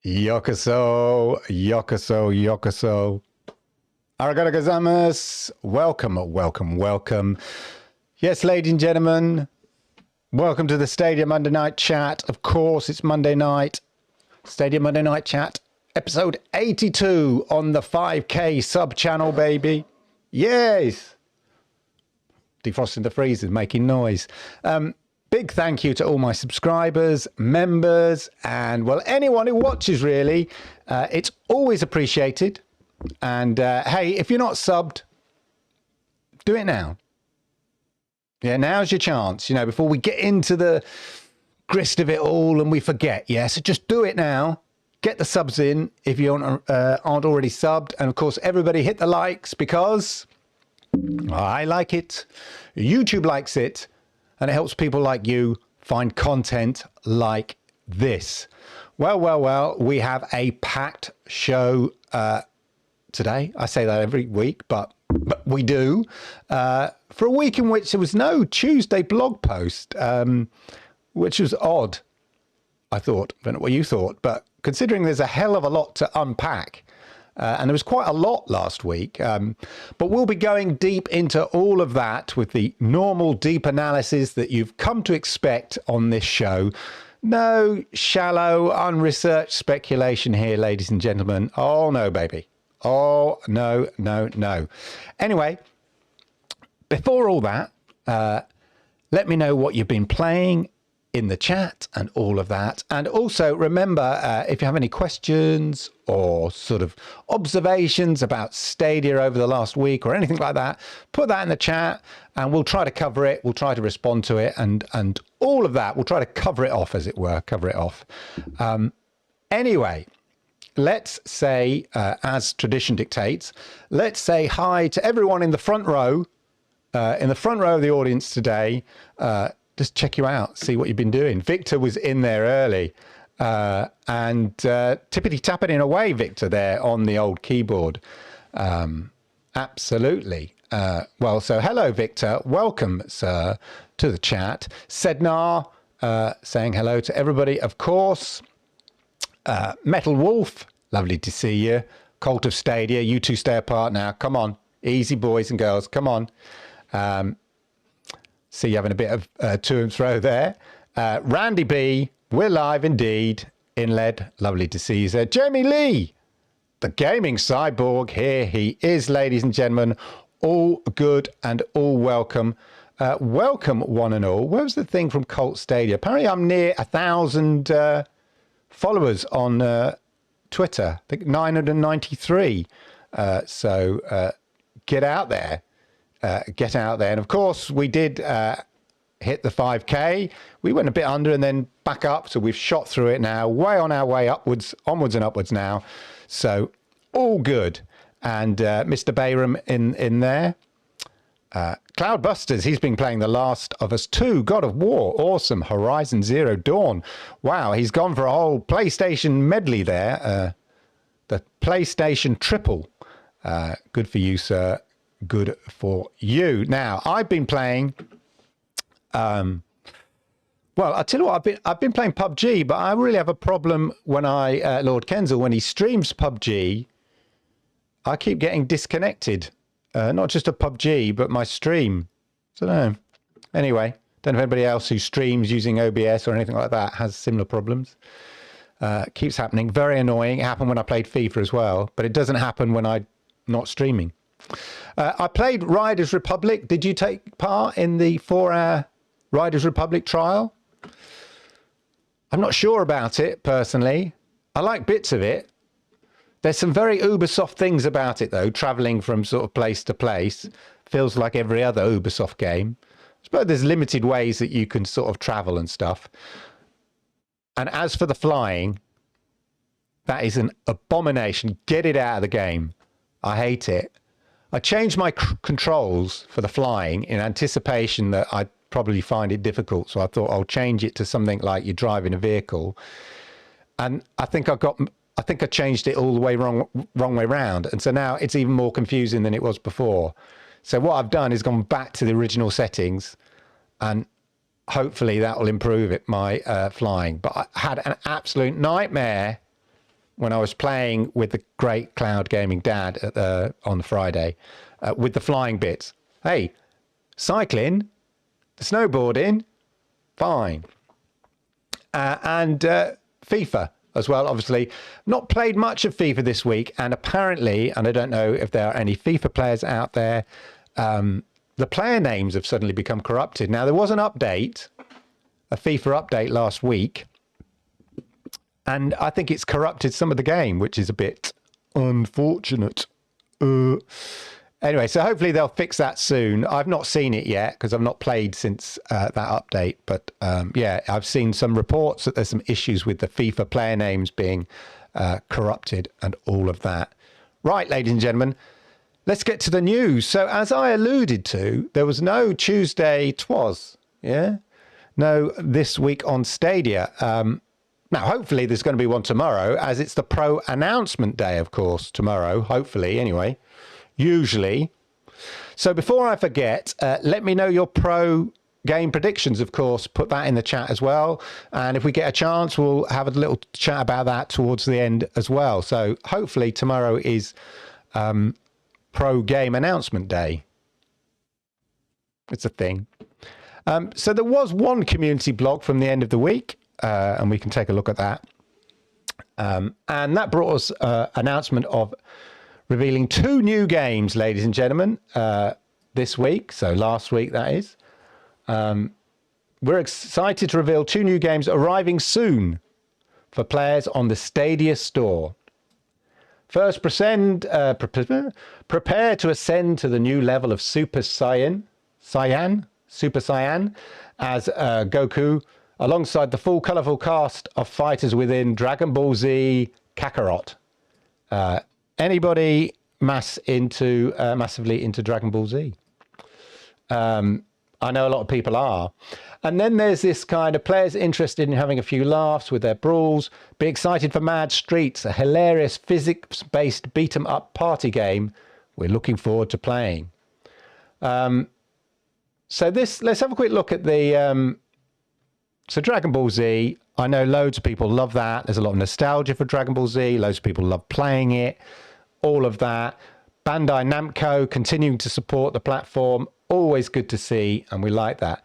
Yokoso, yokoso, yokoso. Arigato gozaimasu. Welcome, welcome, welcome. Yes, ladies and gentlemen, welcome to the Stadia Monday Night Chat. Of course, it's Monday night. Stadia Monday Night Chat, episode 82 on the 5K sub-channel, baby. Yes. Defrosting the freezers, making noise. Big thank you to all my subscribers, members, and, well, anyone who watches, really. It's always appreciated. And, hey, if you're not subbed, do it now. Yeah, now's your chance, you know, before we get into the grist of it all and we forget. Yeah, so just do it now. Get the subs in if you aren't already subbed. And, of course, everybody hit the likes because I like it. YouTube likes it. And it helps people like you find content like this. Well, we have a packed show today. I say that every week, but we do. For a week in which there was no Tuesday blog post, which was odd, I thought. I don't know what you thought, but considering there's a hell of a lot to unpack, and there was quite a lot last week, but we'll be going deep into all of that with the normal deep analysis that you've come to expect on this show. No shallow, unresearched speculation here, ladies and gentlemen. Oh, no, baby. Oh, no, no, no. Anyway, before all that, let me know what you've been playing in the chat and all of that. And also remember, if you have any questions or sort of observations about Stadia over the last week or anything like that, put that in the chat and we'll try to cover it. We'll try to respond to it and all of that. We'll try to cover it off, as it were, cover it off. Anyway, let's say, as tradition dictates, let's say hi to everyone in the front row, of the audience today. Just check you out, see what you've been doing. Victor was in there early and tippity-tapping away, Victor, there on the old keyboard. Absolutely. Well, so hello, Victor. Welcome, sir, to the chat. Sednar saying hello to everybody, of course. Metal Wolf, lovely to see you. Cult of Stadia, you two stay apart now. Come on. Easy, boys and girls. Come on. See you having a bit of to and fro there. Randy B, we're live indeed. Inled, lovely to see you there. Jamie Lee, the gaming cyborg, here he is, ladies and gentlemen. All good and all welcome. Welcome, one and all. Where was the thing from Cult Stadia? Apparently I'm near 1,000 followers on Twitter. I think 993. So get out there. Get out there. And of course, we did hit the 5K. We went a bit under and then back up. So we've shot through it now, way on our way upwards, onwards and upwards now. So all good. And Mr. Bayram in there. Cloudbusters, he's been playing The Last of Us 2, God of War, awesome. Horizon Zero Dawn. Wow, he's gone for a whole PlayStation medley there. The PlayStation triple. Good for you, sir. Good for you. Now, I've been playing, well, I'll tell you what, I've been playing PUBG, but I really have a problem when Lord Kenzel, when he streams PUBG, I keep getting disconnected. Not just a PUBG, but my stream. So, no. Anyway, don't know if anybody else who streams using OBS or anything like that has similar problems. Keeps happening. Very annoying. It happened when I played FIFA as well, but it doesn't happen when I'm not streaming. I played Riders Republic. Did you take part in the 4-hour Riders Republic trial? I'm not sure about it, personally. I like bits of it. There's some very Ubisoft things about it, though, travelling from sort of place to place. Feels like every other Ubisoft game. I suppose there's limited ways that you can sort of travel and stuff. And as for the flying, that is an abomination. Get it out of the game. I hate it. I changed my controls for the flying in anticipation that I'd probably find it difficult. So I thought I'll change it to something like you're driving a vehicle. And I think I changed it all the way wrong way round. And so now it's even more confusing than it was before. So what I've done is gone back to the original settings and hopefully that will improve it, my flying. But I had an absolute nightmare when I was playing with the great Cloud Gaming Dad on the Friday with the flying bits. Hey, cycling, snowboarding, fine. And FIFA as well, obviously. Not played much of FIFA this week, and apparently, and I don't know if there are any FIFA players out there, the player names have suddenly become corrupted. Now, there was an update, a FIFA update last week, and I think it's corrupted some of the game, which is a bit unfortunate. Anyway, so hopefully they'll fix that soon. I've not seen it yet because I've not played since that update. But yeah, I've seen some reports that there's some issues with the FIFA player names being corrupted and all of that. Right, ladies and gentlemen, let's get to the news. So as I alluded to, there was no Tuesday twas, yeah? No, this week on Stadia. Now, hopefully there's going to be one tomorrow, as it's the pro announcement day, of course, tomorrow, hopefully, anyway. Usually. So before I forget, let me know your pro game predictions, of course. Put that in the chat as well. And if we get a chance, we'll have a little chat about that towards the end as well. So hopefully tomorrow is pro game announcement day. It's a thing. So there was one community blog from the end of the week, and we can take a look at that. And that brought us announcement of revealing 2 new games, ladies and gentlemen, this week. So last week, that is. We're excited to reveal 2 new games arriving soon for players on the Stadia store. First, prepare to ascend to the new level of Super Saiyan, as Goku, alongside the full colourful cast of fighters within Dragon Ball Z Kakarot. Anybody massively into Dragon Ball Z? I know a lot of people are. And then there's this kind of players interested in having a few laughs with their brawls. Be excited for Mad Streets, a hilarious physics-based beat-em-up party game we're looking forward to playing. So let's have a quick look at the... So Dragon Ball Z, I know loads of people love that. There's a lot of nostalgia for Dragon Ball Z. Loads of people love playing it. All of that. Bandai Namco continuing to support the platform. Always good to see, and we like that.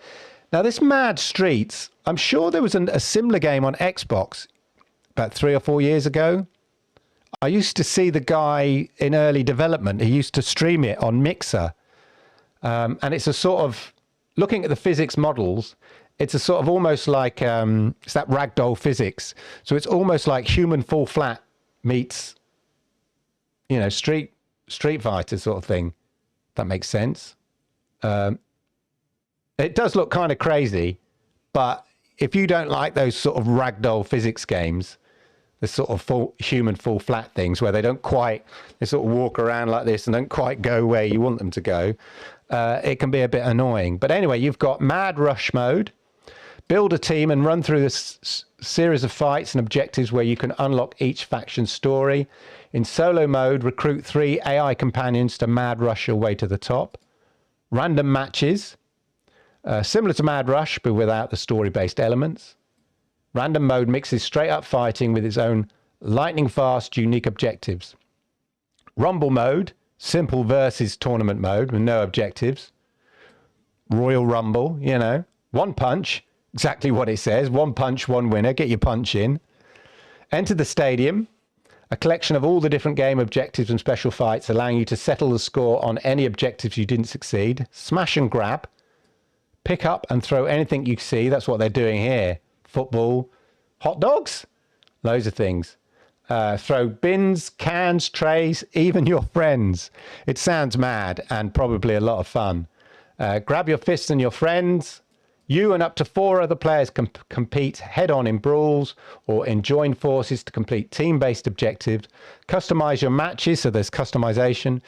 Now, this Mad Streets, I'm sure there was a similar game on Xbox about 3 or 4 years ago. I used to see the guy in early development. He used to stream it on Mixer. And it's a sort of, looking at the physics models, it's a sort of almost like, it's that ragdoll physics. So it's almost like human fall flat meets, you know, Street Fighter sort of thing. That makes sense. It does look kind of crazy, but if you don't like those sort of ragdoll physics games, the sort of human fall flat things where they don't quite, they sort of walk around like this and don't quite go where you want them to go, it can be a bit annoying. But anyway, you've got Mad Rush mode. Build a team and run through this series of fights and objectives where you can unlock each faction's story. In solo mode, recruit 3 AI companions to Mad Rush your way to the top. Random matches, similar to Mad Rush, but without the story-based elements. Random mode mixes straight-up fighting with its own lightning-fast, unique objectives. Rumble mode, simple versus tournament mode with no objectives. Royal Rumble, you know. One punch, exactly what it says. One punch, one winner. Get your punch in. Enter the Stadium, a collection of all the different game objectives and special fights, allowing you to settle the score on any objectives you didn't succeed. Smash and grab. Pick up and throw anything you see. That's what they're doing here. Football, hot dogs, loads of things. Throw bins, cans, trays, even your friends. It sounds mad and probably a lot of fun. Grab your fists and your friends. You and up to 4 other players can compete head-on in brawls or in joined forces to complete team-based objectives. Customize your matches, so there's customization,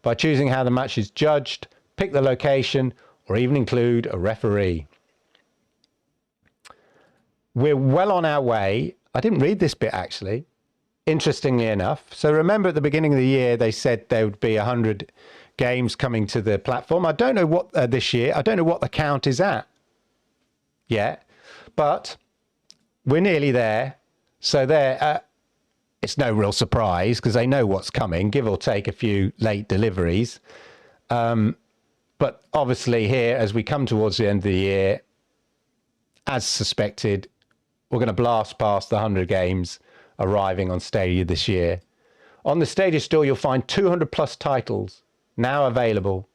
by choosing how the match is judged, pick the location, or even include a referee. We're well on our way. I didn't read this bit, actually, interestingly enough. So remember at the beginning of the year, they said there would be 100 games coming to the platform. I don't know what this year, I don't know what the count is at yet, but we're nearly there. So there, it's no real surprise because they know what's coming, give or take a few late deliveries. But obviously here, as we come towards the end of the year, as suspected, we're going to blast past the 100 games arriving on Stadia this year. On the Stadia store, you'll find 200 plus titles now available.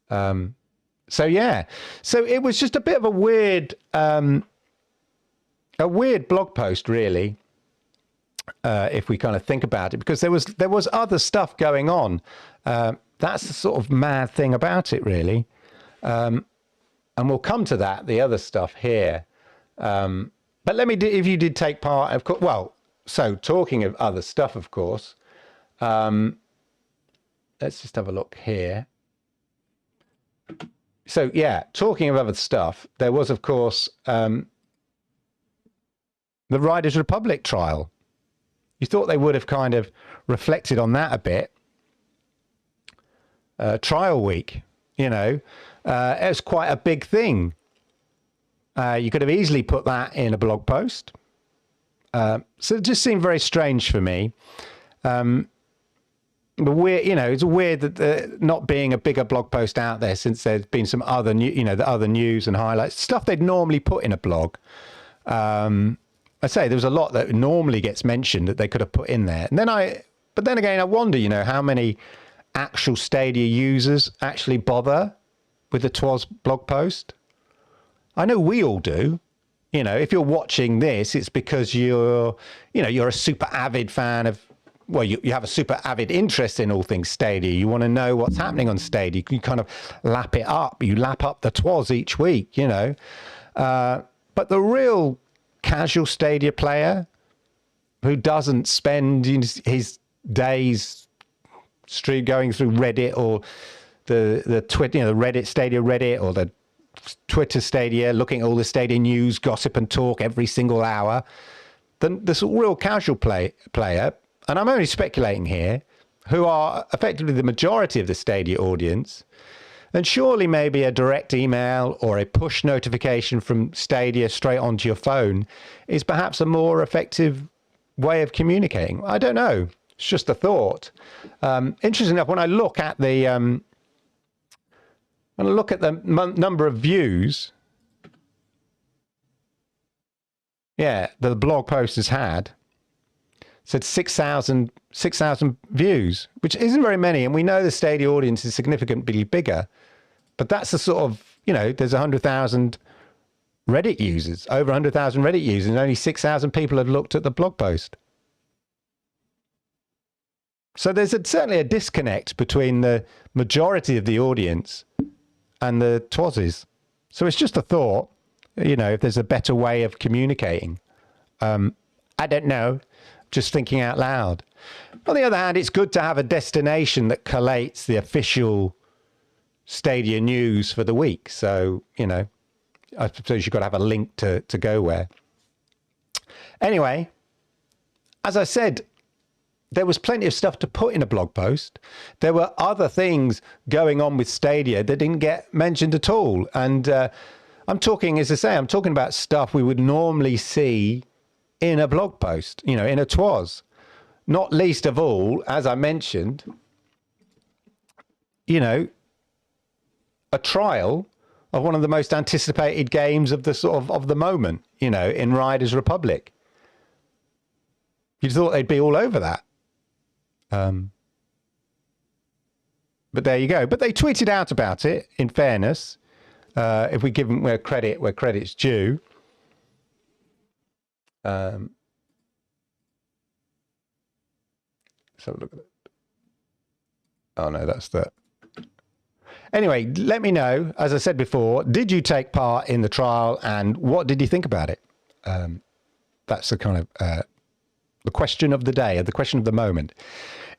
So yeah, so it was just a bit of a weird blog post, really, if we kind of think about it, because there was other stuff going on. That's the sort of mad thing about it, really. And we'll come to that, the other stuff here. But let me, if you did take part, of course, well, so talking of other stuff, of course, let's just have a look here. So yeah, talking of other stuff, there was, of course, the Riders Republic trial. You thought they would have kind of reflected on that a bit. Trial week, you know, it's quite a big thing. You could have easily put that in a blog post. So it just seemed very strange for me. But weird, you know, it's weird that not being a bigger blog post out there, since there's been some other new, you know, the other news and highlights, stuff they'd normally put in a blog. I say there was a lot that normally gets mentioned that they could have put in there. And then but then again, I wonder, you know, how many actual Stadia users actually bother with the TWAS blog post. I know we all do. You know, if you're watching this, it's because you're a super avid fan of, well, you have a super avid interest in all things Stadia. You want to know what's happening on Stadia. You kind of lap it up. You lap up the TWAS each week, you know. But the real casual Stadia player who doesn't spend his days going through Reddit or the Twitter, you know, the Reddit Stadia Reddit or the Twitter Stadia, looking at all the Stadia news, gossip and talk every single hour, then this real casual player, and I'm only speculating here, who are effectively the majority of the Stadia audience, then surely maybe a direct email or a push notification from Stadia straight onto your phone is perhaps a more effective way of communicating. I don't know. It's just a thought. Interesting enough, when I look at the number of views, yeah, the blog post has had, said 6,000 views, which isn't very many. And we know the Stadia audience is significantly bigger, but that's the sort of, you know, there's 100,000 Reddit users, over 100,000 Reddit users, and only 6,000 people have looked at the blog post. So there's certainly a disconnect between the majority of the audience and the TWASes. So it's just a thought, you know, if there's a better way of communicating. I don't know, just thinking out loud. On the other hand, it's good to have a destination that collates the official Stadia news for the week. So, you know, I suppose you've got to have a link to go where. Anyway, as I said, there was plenty of stuff to put in a blog post. There were other things going on with Stadia that didn't get mentioned at all. And I'm talking, as I say, I'm talking about stuff we would normally see in a blog post, you know, in a TWAS. Not least of all, as I mentioned, you know, a trial of one of the most anticipated games of the sort of the moment, you know, in Riders Republic. You'd thought they'd be all over that. But there you go. But they tweeted out about it, in fairness, if we give them where credit's due. So look at it. Oh no, that's the... Anyway, let me know, as I said before, did you take part in the trial and what did you think about it? That's the kind of the question of the day, the question of the moment.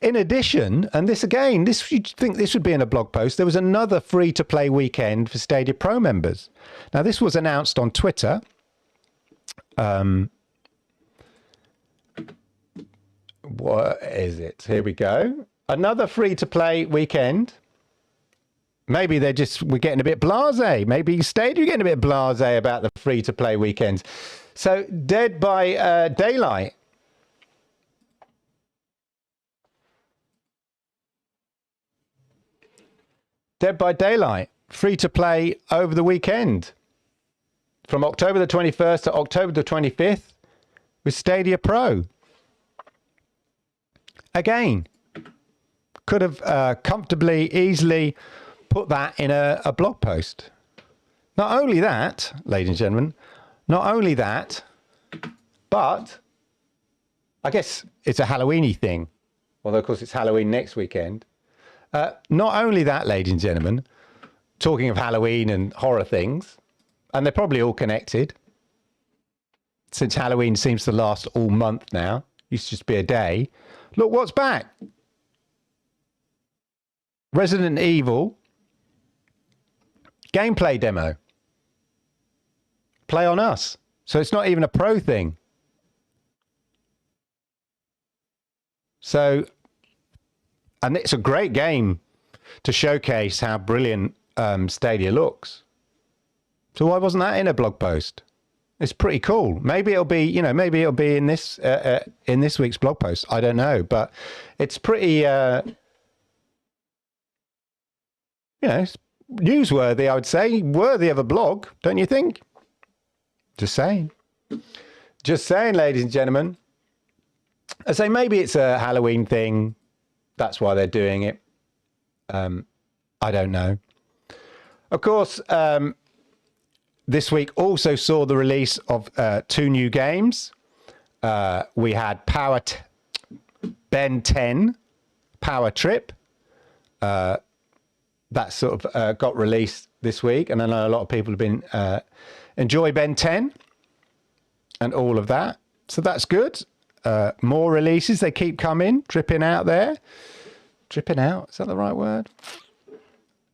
In addition, and this again, you'd think this would be in a blog post, there was another free-to-play weekend for Stadia Pro members. Now, this was announced on Twitter. What is it? Here we go. Another free-to-play weekend. Maybe we're getting a bit blasé. Maybe Stadia are getting a bit blasé about the free-to-play weekends. So, Dead by Daylight Dead by Daylight, free to play over the weekend. From October the 21st to October the 25th with Stadia Pro. Again, could have comfortably, easily put that in a blog post. Not only that, ladies and gentlemen, not only that, but I guess it's a Halloweeny thing. Although, of course, it's Halloween next weekend. Not only that, ladies and gentlemen, talking of Halloween and horror things, and they're probably all connected, since Halloween seems to last all month now. Used to just be a day. Look what's back. Resident Evil gameplay demo. Play on us. So it's not even a pro thing. So, and it's a great game to showcase how brilliant Stadia looks. So why wasn't that in a blog post? It's pretty cool. Maybe it'll be, maybe it'll be in this week's blog post. I don't know, but it's pretty, it's newsworthy, I would say. Worthy of a blog, don't you think? Just saying. Just saying, ladies and gentlemen. I say maybe it's a Halloween thing. That's why they're doing it. I don't know. Of course, this week also saw the release of 2 new games. We had Ben 10 Power Trip. That sort of got released this week. And I know a lot of people have been enjoy Ben 10 and all of that. So that's good. More releases. They keep coming, dripping out there. Dripping out. Is that the right word?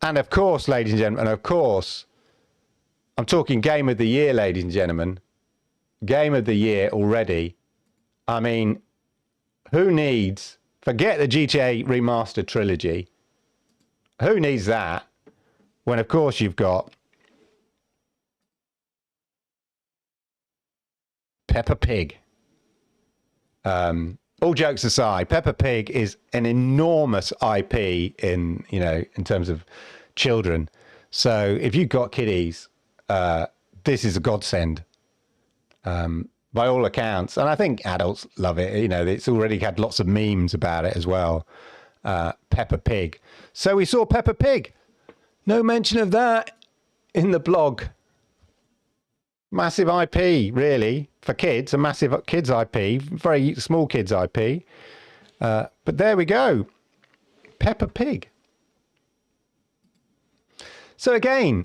And of course, ladies and gentlemen, I'm talking Game of the Year, ladies and gentlemen. Game of the Year already. I mean, who needs... Forget the GTA Remastered trilogy. Who needs that? When, of course, you've got... Peppa Pig. All jokes aside, Peppa Pig is an enormous IP in terms of children. So if you've got kiddies... this is a godsend, by all accounts. And I think adults love it. It's already had lots of memes about it as well. Peppa Pig. So we saw Peppa Pig. No mention of that in the blog. Massive IP, really, for kids. A massive kids IP. Very small kids IP. But there we go. Peppa Pig. So again...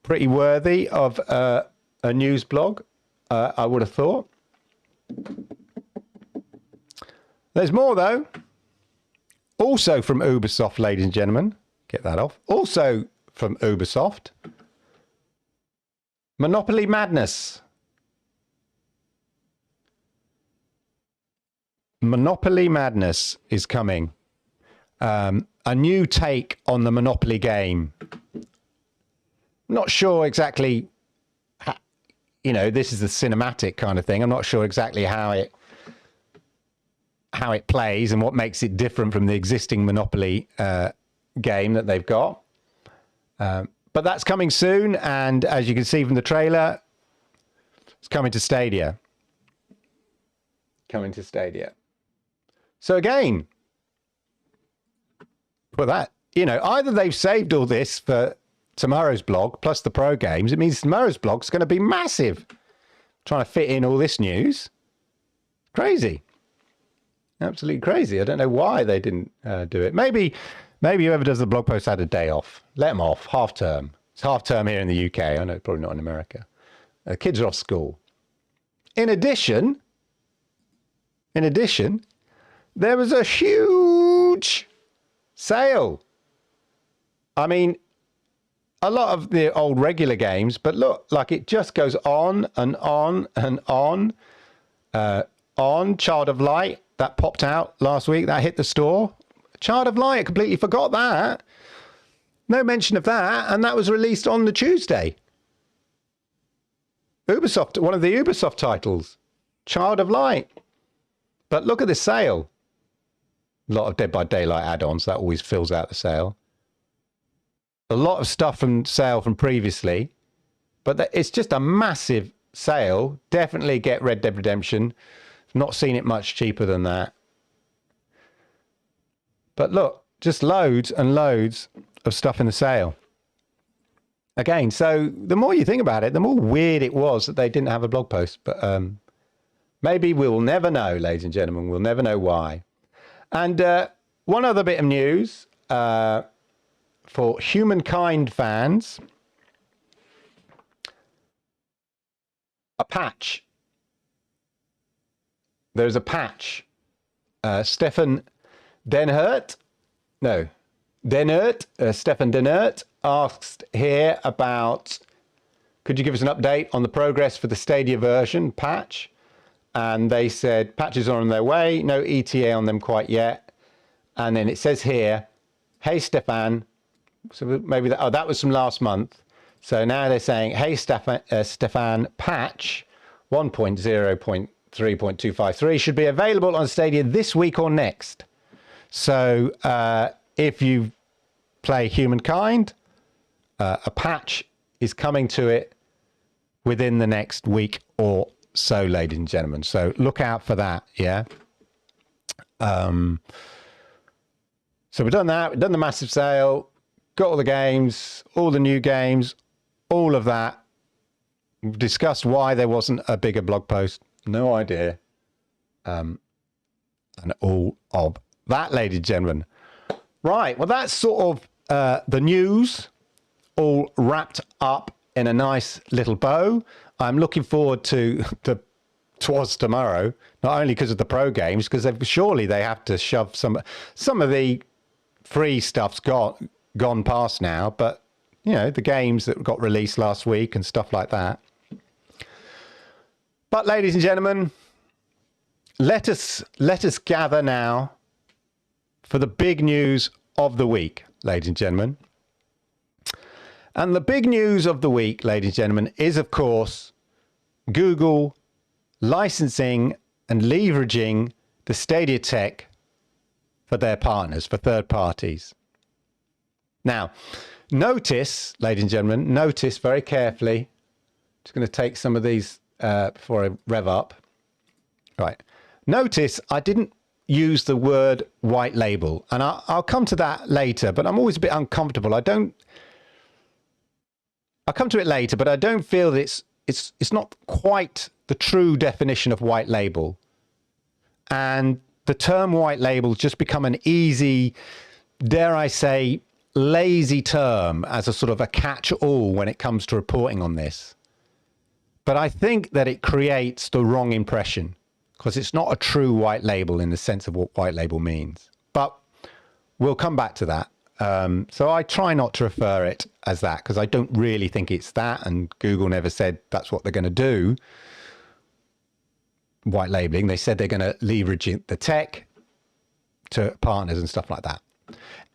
pretty worthy of a news blog, I would have thought. There's more, though. Also from Ubisoft, ladies and gentlemen. Get that off. Also from Ubisoft. Monopoly Madness. Monopoly Madness is coming. A new take on the Monopoly game. Not sure exactly, this is the cinematic kind of thing. I'm not sure exactly how it plays and what makes it different from the existing Monopoly game that they've got. But that's coming soon. And as you can see from the trailer, it's coming to Stadia. Coming to Stadia. So again, put that, either they've saved all this for tomorrow's blog plus the pro games. It means tomorrow's blog's going to be massive. Trying to fit in all this news. Crazy. Absolutely crazy. I don't know why they didn't do it. Maybe whoever does the blog post had a day off. Let them off. Half term. It's half term here in the UK. I know, probably not in America. Kids are off school. In addition, there was a huge sale. I mean, a lot of the old regular games, but look, like it just goes on and on and on. On Child of Light, that popped out last week, that hit the store. Child of Light, I completely forgot that. No mention of that, and that was released on the Tuesday. Ubisoft, one of the Ubisoft titles. Child of Light. But look at the sale. A lot of Dead by Daylight add-ons, that always fills out the sale. a lot of stuff from sale from previously, but it's just a massive sale. Definitely get Red Dead Redemption. Not seen it much cheaper than that. But look, just loads and loads of stuff in the sale. Again, so the more you think about it, the more weird it was that they didn't have a blog post. But maybe we'll never know, ladies and gentlemen. We'll never know why. And one other bit of news for Humankind fans. A patch. There's a patch. Stefan Denhert. Stefan Denhert asked here about, could you give us an update on the progress for the Stadia version patch? And they said patches are on their way, no ETA on them quite yet. And then it says here, hey Stefan, so maybe that was from last month. So now they're saying, hey Stefan, patch 1.0.3.253 should be available on Stadia this week or next. So if you play Humankind, a patch is coming to it within the next week or so, ladies and gentlemen. So look out for that, yeah? So we've done that. We've done the massive sale, got all the games, all the new games, all of that. We've discussed why there wasn't a bigger blog post. No idea. And all of that, ladies and gentlemen. Right, well, that's sort of the news all wrapped up in a nice little bow. I'm looking forward to the Twas tomorrow, not only because of the pro games, because surely they have to shove some of the free stuff's gone past now, but you know, the games that got released last week and stuff like that. But ladies and gentlemen, let us gather now for the big news of the week, ladies and gentlemen. And the big news of the week, ladies and gentlemen, is of course Google licensing and leveraging the Stadia tech for their partners, for third parties. Now, notice, ladies and gentlemen, notice very carefully. Just going to take some of these before I rev up. Right. Notice I didn't use the word white label, and I'll come to that later, but I'm always a bit uncomfortable. I'll come to it later, but I don't feel that it's not quite the true definition of white label. And the term white label has just become an easy, dare I say, lazy term as a sort of a catch-all when it comes to reporting on this. But I think that it creates the wrong impression because it's not a true white label in the sense of what white label means. But we'll come back to that. So I try not to refer it as that because I don't really think it's that, and Google never said that's what they're going to do. White labeling, they said they're going to leverage the tech to partners and stuff like that.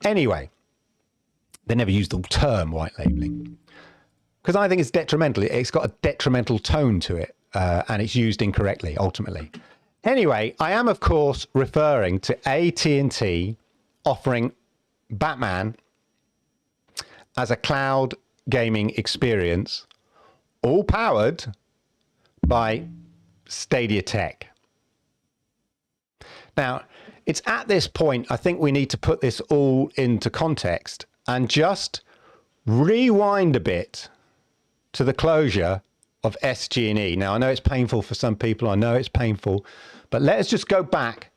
Anyway, they never used the term white labeling because I think it's detrimental. It's got a detrimental tone to it, and it's used incorrectly ultimately. Anyway, I am of course referring to AT&T offering Batman as a cloud gaming experience, all powered by Stadia tech. Now, it's at this point, I think we need to put this all into context and just rewind a bit to the closure of SG&E. Now, I know it's painful for some people. I know it's painful, but let's just go back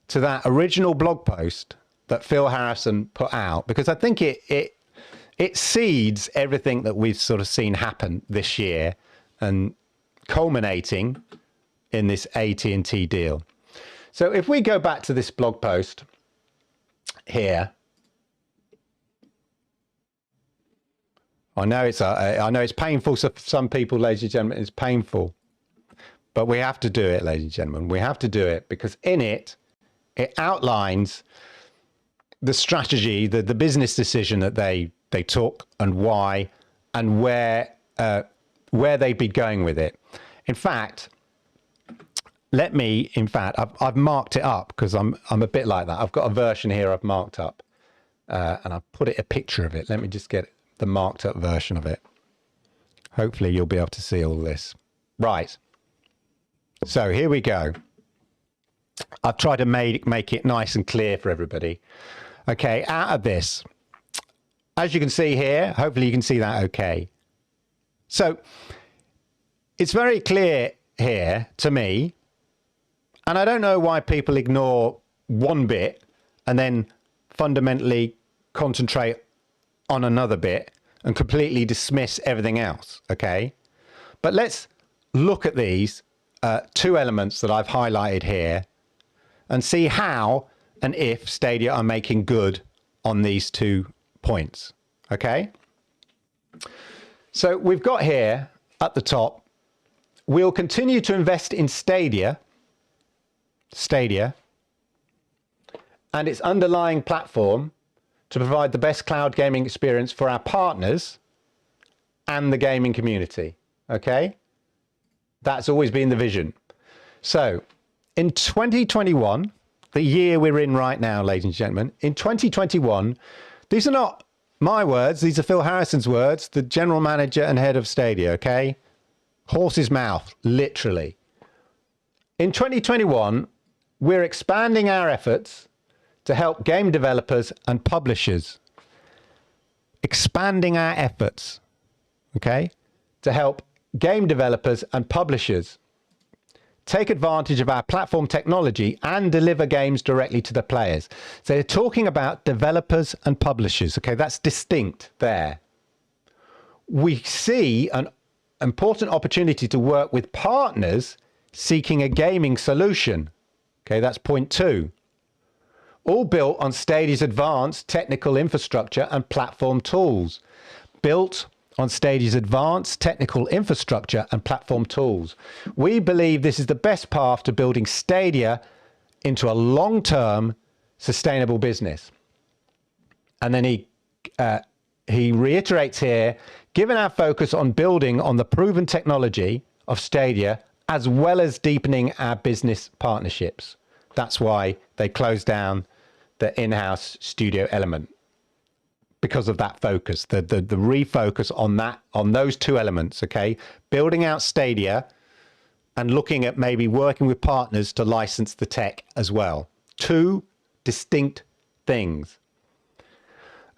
to that original blog post that Phil Harrison put out, because I think it seeds everything that we've sort of seen happen this year and culminating in this AT&T deal. So if we go back to this blog post here, I know it's painful for some people, ladies and gentlemen. It's painful, but we have to do it, ladies and gentlemen. We have to do it because in it outlines the strategy, the business decision that they took and why and where they'd be going with it. In fact, I've marked it up because I'm a bit like that. I've got a version here I've marked up. and I put a picture of it. Let me just get the marked up version of it. Hopefully you'll be able to see all this. Right. So here we go. I've tried to make it nice and clear for everybody. Okay, out of this, as you can see here, hopefully you can see that okay. So it's very clear here to me, and I don't know why people ignore one bit and then fundamentally concentrate on another bit and completely dismiss everything else, okay? But let's look at these two elements that I've highlighted here and see how and if Stadia are making good on these 2 points, okay? So we've got here at the top, we'll continue to invest in Stadia and its underlying platform to provide the best cloud gaming experience for our partners and the gaming community, okay? That's always been the vision. So in 2021, the year we're in right now, ladies and gentlemen, in 2021, these are not my words, these are Phil Harrison's words, the general manager and head of Stadia, okay? Horse's mouth, literally. In 2021, we're expanding our efforts to help game developers and publishers. Expanding our efforts, okay, to help game developers and publishers take advantage of our platform technology and deliver games directly to the players. So they're talking about developers and publishers, okay, that's distinct there. We see an important opportunity to work with partners seeking a gaming solution, okay, that's point 2. All built on Stadia's advanced technical infrastructure and platform tools. Built on Stadia's advanced technical infrastructure and platform tools. We believe this is the best path to building Stadia into a long-term sustainable business. And then he reiterates here, given our focus on building on the proven technology of Stadia, as well as deepening our business partnerships. That's why they closed down the in-house studio element, because of that focus, the refocus on those 2 elements, okay? Building out Stadia and looking at maybe working with partners to license the tech as well. 2 distinct things.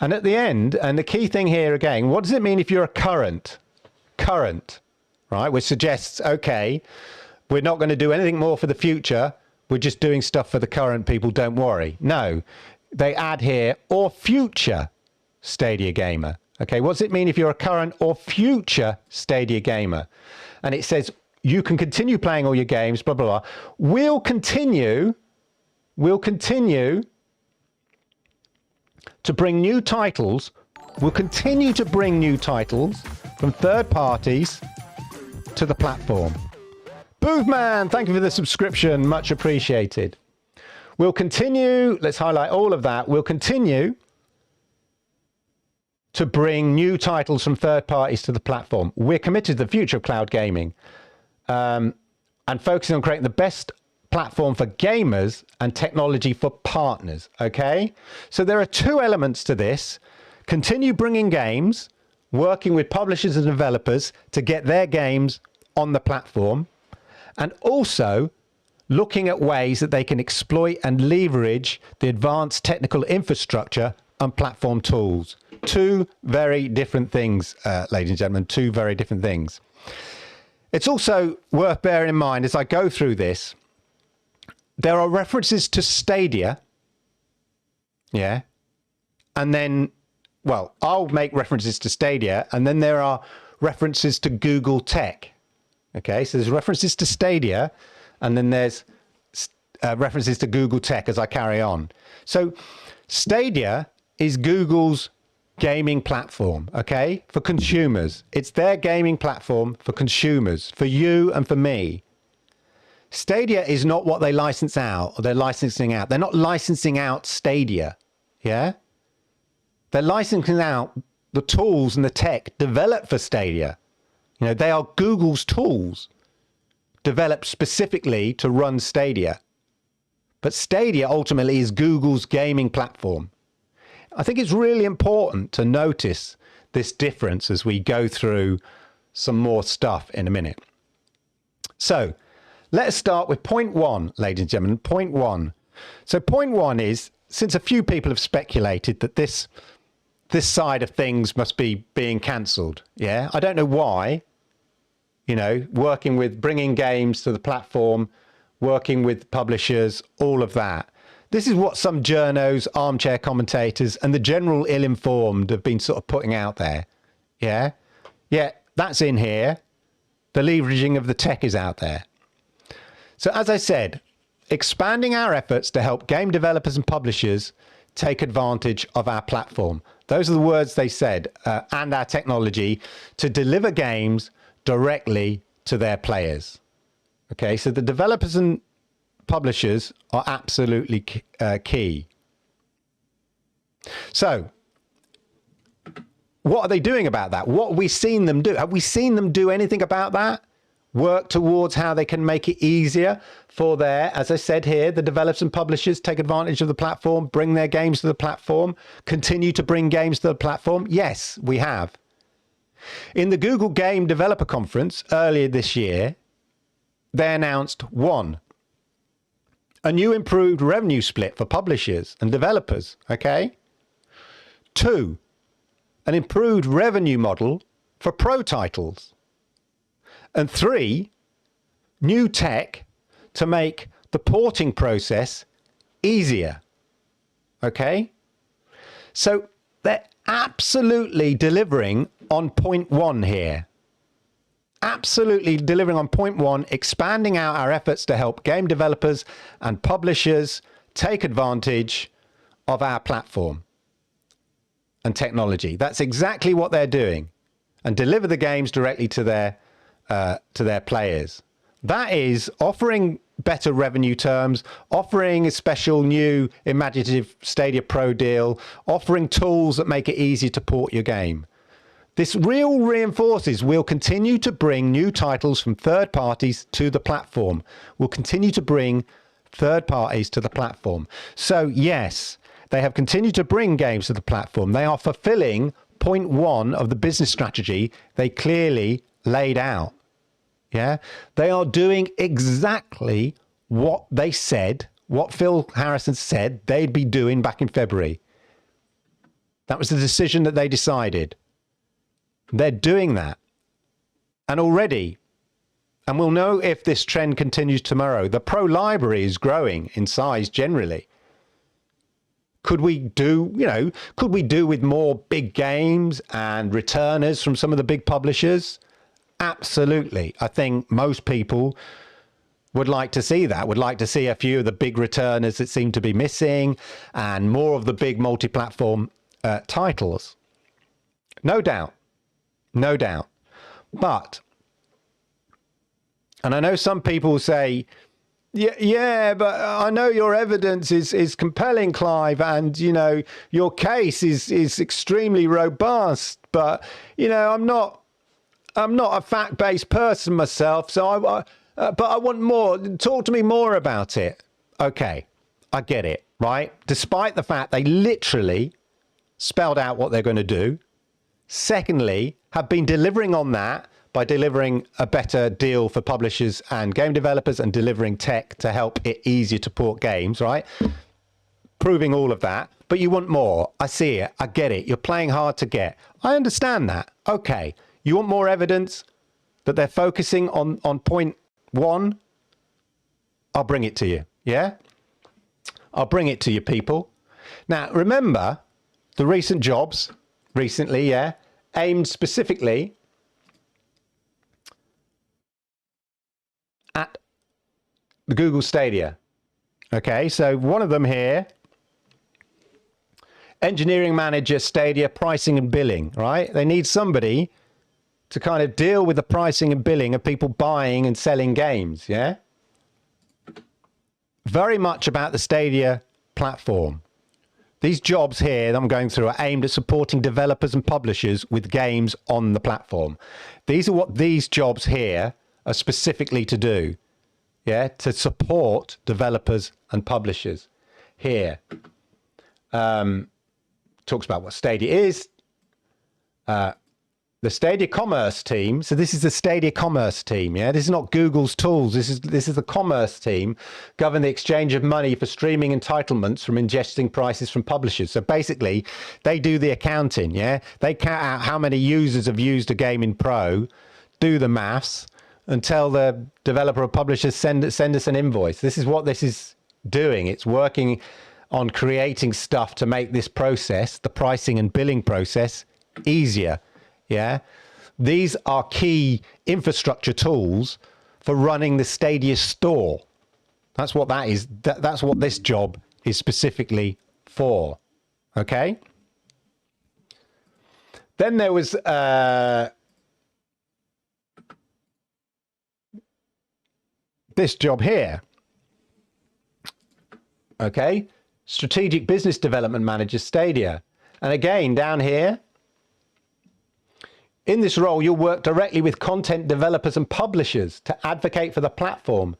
And at the end, and the key thing here again, what does it mean if you're a current, right? Which suggests, okay, we're not going to do anything more for the future. We're just doing stuff for the current people, don't worry. No, they add here, or future Stadia gamer. Okay, what does it mean if you're a current or future Stadia gamer? And it says, you can continue playing all your games, blah, blah, blah. We'll continue to bring new titles. We'll continue to bring new titles from third parties to the platform. Boovman, thank you for the subscription, much appreciated. We'll continue, let's highlight all of that. We'll continue to bring new titles from third parties to the platform. We're committed to the future of cloud gaming and focusing on creating the best platform for gamers and technology for partners, okay? So there are 2 elements to this. Continue bringing games, working with publishers and developers to get their games on the platform, and also looking at ways that they can exploit and leverage the advanced technical infrastructure and platform tools. 2 very different things, ladies and gentlemen, 2 very different things. It's also worth bearing in mind as I go through this, there are references to Stadia, yeah, and then, well, I'll make references to Stadia, and then there are references to Google Tech. Okay, so there's references to Stadia, and then there's references to Google Tech as I carry on. So Stadia is Google's gaming platform, okay, for consumers. It's their gaming platform for consumers, for you and for me. Stadia is not what they license out, or they're licensing out. They're not licensing out Stadia, yeah? They're licensing out the tools and the tech developed for Stadia. You know, they are Google's tools developed specifically to run Stadia. But Stadia ultimately is Google's gaming platform. I think it's really important to notice this difference as we go through some more stuff in a minute. So let's start with point one, ladies and gentlemen. Point one. So point one is, since a few people have speculated that this side of things must be being cancelled. Yeah, I don't know why. You know, working with bringing games to the platform, working with publishers, all of that. This is what some journos, armchair commentators, and the general ill-informed have been sort of putting out there. Yeah, yeah, that's in here. The leveraging of the tech is out there. So as I said, expanding our efforts to help game developers and publishers take advantage of our platform. Those are the words they said, and our technology to deliver games directly to their players. Okay, so the developers and publishers are absolutely key. So what are they doing about that? What have we seen them do? Have we seen them do anything about that? Work towards how they can make it easier for their, as I said here, the developers and publishers take advantage of the platform, bring their games to the platform, continue to bring games to the platform? Yes, we have. In the Google Game Developer Conference earlier this year, they announced one, a new improved revenue split for publishers and developers, okay? 2, an improved revenue model for pro titles. And 3, new tech to make the porting process easier, okay? So they're absolutely delivering on point one here. Absolutely delivering on point one, expanding out our efforts to help game developers and publishers take advantage of our platform and technology. That's exactly what they're doing, and deliver the games directly to their players. That is offering better revenue terms, offering a special new imaginative Stadia Pro deal, offering tools that make it easy to port your game. This reinforces we'll continue to bring new titles from third parties to the platform. We'll continue to bring third parties to the platform. So yes, they have continued to bring games to the platform. They are fulfilling point one of the business strategy they clearly laid out. Yeah, they are doing exactly what they said, what Phil Harrison said they'd be doing back in February. That was the decision that they decided. They're doing that. And already, and we'll know if this trend continues tomorrow, the pro library is growing in size generally. Could we do, could we do with more big games and returners from some of the big publishers? Absolutely. I think most people would like to see that, would like to see a few of the big returners that seem to be missing and more of the big multi-platform titles. No doubt. No doubt. But, and I know some people say, yeah, but I know your evidence is compelling, Clive, and, your case is extremely robust, but, I'm not a fact-based person myself, so but I want more. Talk to me more about it. Okay, I get it, right? Despite the fact they literally spelled out what they're going to do. Secondly, have been delivering on that by delivering a better deal for publishers and game developers and delivering tech to help it easier to port games, right? Proving all of that. But you want more. I see it. I get it. You're playing hard to get. I understand that. Okay. You want more evidence that they're focusing on point one? I'll bring it to you. Yeah? I'll bring it to you, people. Now, remember the recent jobs recently, yeah, aimed specifically at the Google Stadia. Okay, so one of them here, engineering manager, Stadia, pricing and billing, right? They need somebody to kind of deal with the pricing and billing of people buying and selling games, yeah? Very much about the Stadia platform. These jobs here that I'm going through are aimed at supporting developers and publishers with games on the platform. These are what these jobs here are specifically to do, yeah? To support developers and publishers here. talks about what Stadia is. The Stadia commerce team. So this is the Stadia commerce team. Yeah, this is not Google's tools. This is the commerce team govern the exchange of money for streaming entitlements from ingesting prices from publishers. So basically, they do the accounting. Yeah, they count out how many users have used a game in Pro, do the maths, and tell the developer or publisher send us an invoice. This is what this is doing. It's working on creating stuff to make this process, the pricing and billing process, easier. Yeah, these are key infrastructure tools for running the Stadia store. That's what that is. That's what this job is specifically for. Okay. Then there was this job here. Okay, strategic business development manager, Stadia, and again down here. In this role, you'll work directly with content developers and publishers to advocate for the platform,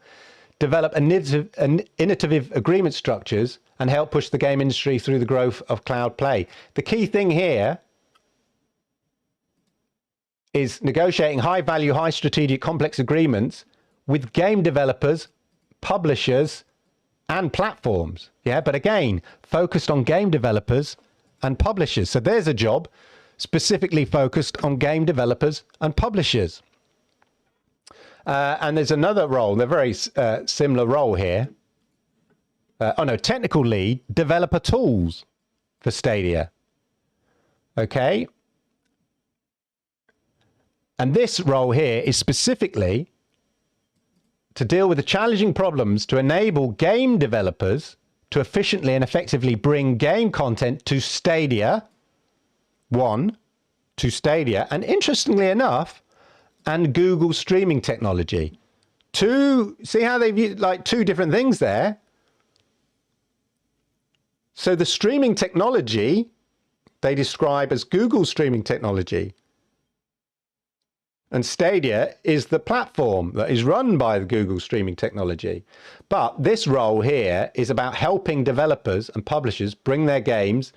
develop innovative agreement structures, and help push the game industry through the growth of cloud play. The key thing here is negotiating high-value, high-strategic, complex agreements with game developers, publishers, and platforms. Yeah, but again, focused on game developers and publishers. So there's a job specifically focused on game developers and publishers. And there's another role, a very similar role here. Technical lead, developer tools for Stadia. Okay. And this role here is specifically to deal with the challenging problems to enable game developers to efficiently and effectively bring game content to Stadia, to Stadia, and interestingly enough, and Google streaming technology. See how they've used like two different things there? So the streaming technology, they describe as Google streaming technology. And Stadia is the platform that is run by the Google streaming technology. But this role here is about helping developers and publishers bring their games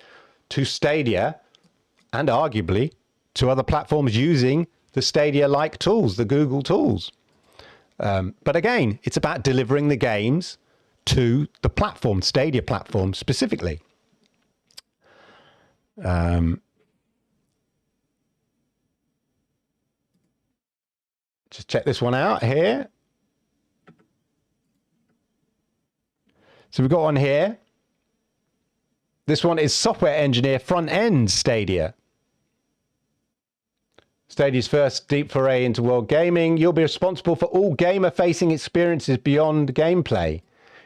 to Stadia and arguably to other platforms using the Stadia-like tools, the Google tools. But again, it's about delivering the games to the platform, Stadia platform specifically. Just check this one out here. So we've got one here. This one is software engineer front end Stadia. Stadia's first deep foray into world gaming. You'll be responsible for all gamer-facing experiences beyond gameplay.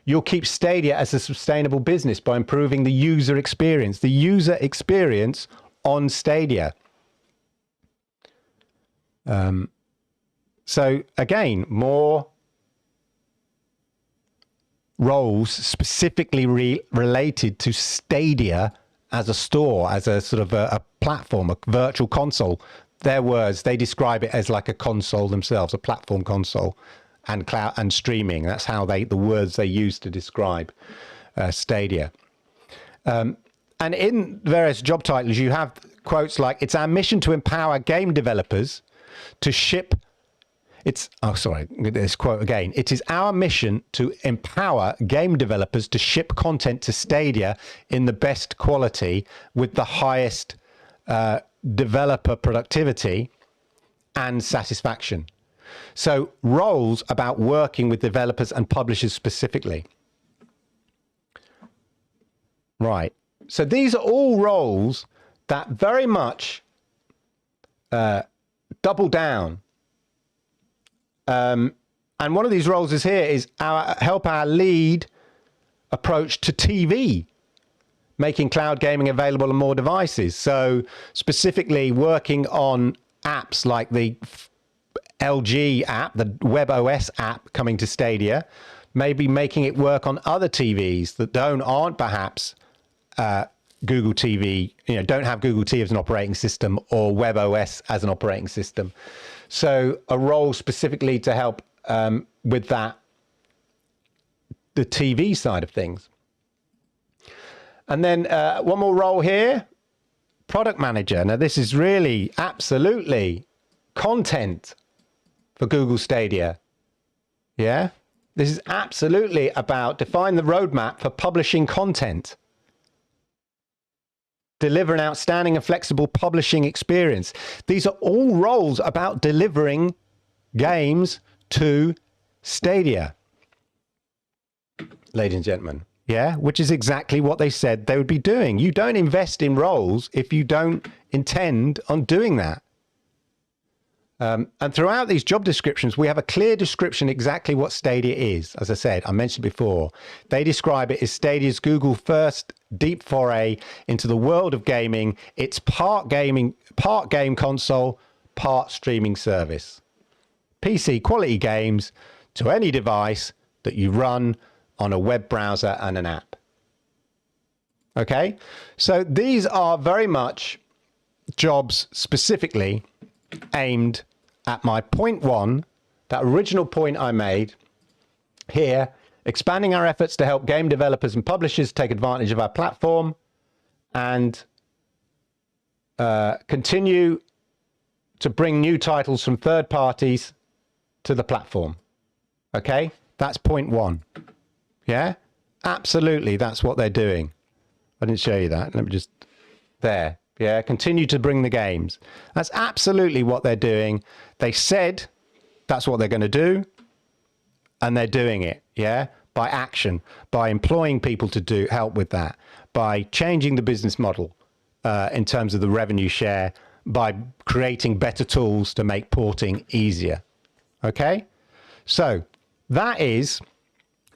You'll keep Stadia as a sustainable business by improving the user experience on Stadia. So again, more roles specifically related to Stadia as a store, as a sort of a platform, a virtual console. Their words, they describe it as like a console themselves, a platform console, and cloud and streaming. That's how the words they use to describe Stadia. And in various job titles, you have quotes like, "It's our mission to empower game developers to ship." This quote again. "It is our mission to empower game developers to ship content to Stadia in the best quality with the highest developer productivity and satisfaction." So roles about working with developers and publishers specifically. Right. So these are all roles that very much double down. And one of these roles is help our lead approach to TV, making cloud gaming available on more devices. So specifically working on apps like the LG app, the WebOS app coming to Stadia, maybe making it work on other TVs that aren't perhaps Google TV, don't have Google TV as an operating system or WebOS as an operating system. So a role specifically to help with that, the TV side of things. And then one more role here, product manager. Now, this is really absolutely content for Google Stadia. Yeah, this is absolutely about define the roadmap for publishing content. Deliver an outstanding and flexible publishing experience. These are all roles about delivering games to Stadia, ladies and gentlemen. Yeah, which is exactly what they said they would be doing. You don't invest in roles if you don't intend on doing that. And throughout these job descriptions, we have a clear description exactly what Stadia is. As I said, I mentioned before, they describe it as Stadia's Google's first deep foray into the world of gaming. It's part gaming, part game console, part streaming service. PC quality games to any device that you run on a web browser and an app. Okay, so these are very much jobs specifically aimed at my point one, that original point I made here, expanding our efforts to help game developers and publishers take advantage of our platform and continue to bring new titles from third parties to the platform. Okay, that's point one. Yeah, absolutely, that's what they're doing. I didn't show you that. Let me just, there. Yeah, continue to bring the games. That's absolutely what they're doing. They said that's what they're going to do, and they're doing it. Yeah, by action, by employing people to help with that, by changing the business model in terms of the revenue share, by creating better tools to make porting easier. Okay, so that is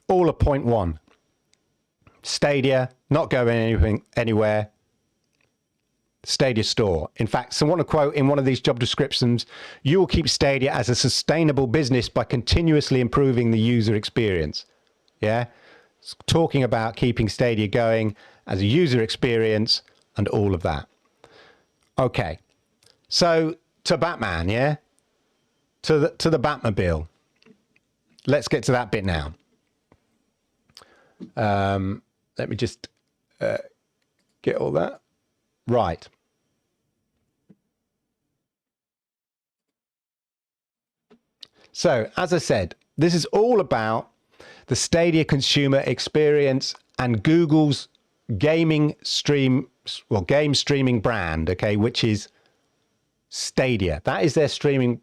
all of point one. Stadia not going anywhere. Stadia store. In fact, so I want to quote in one of these job descriptions, you will keep Stadia as a sustainable business by continuously improving the user experience. Yeah, it's talking about keeping Stadia going as a user experience and all of that. Okay, so to Batman, yeah, to the Batmobile. Let's get to that bit now. Let me just get all that. Right. So, as I said, this is all about the Stadia consumer experience and Google's game streaming brand, okay, which is Stadia. That is their streaming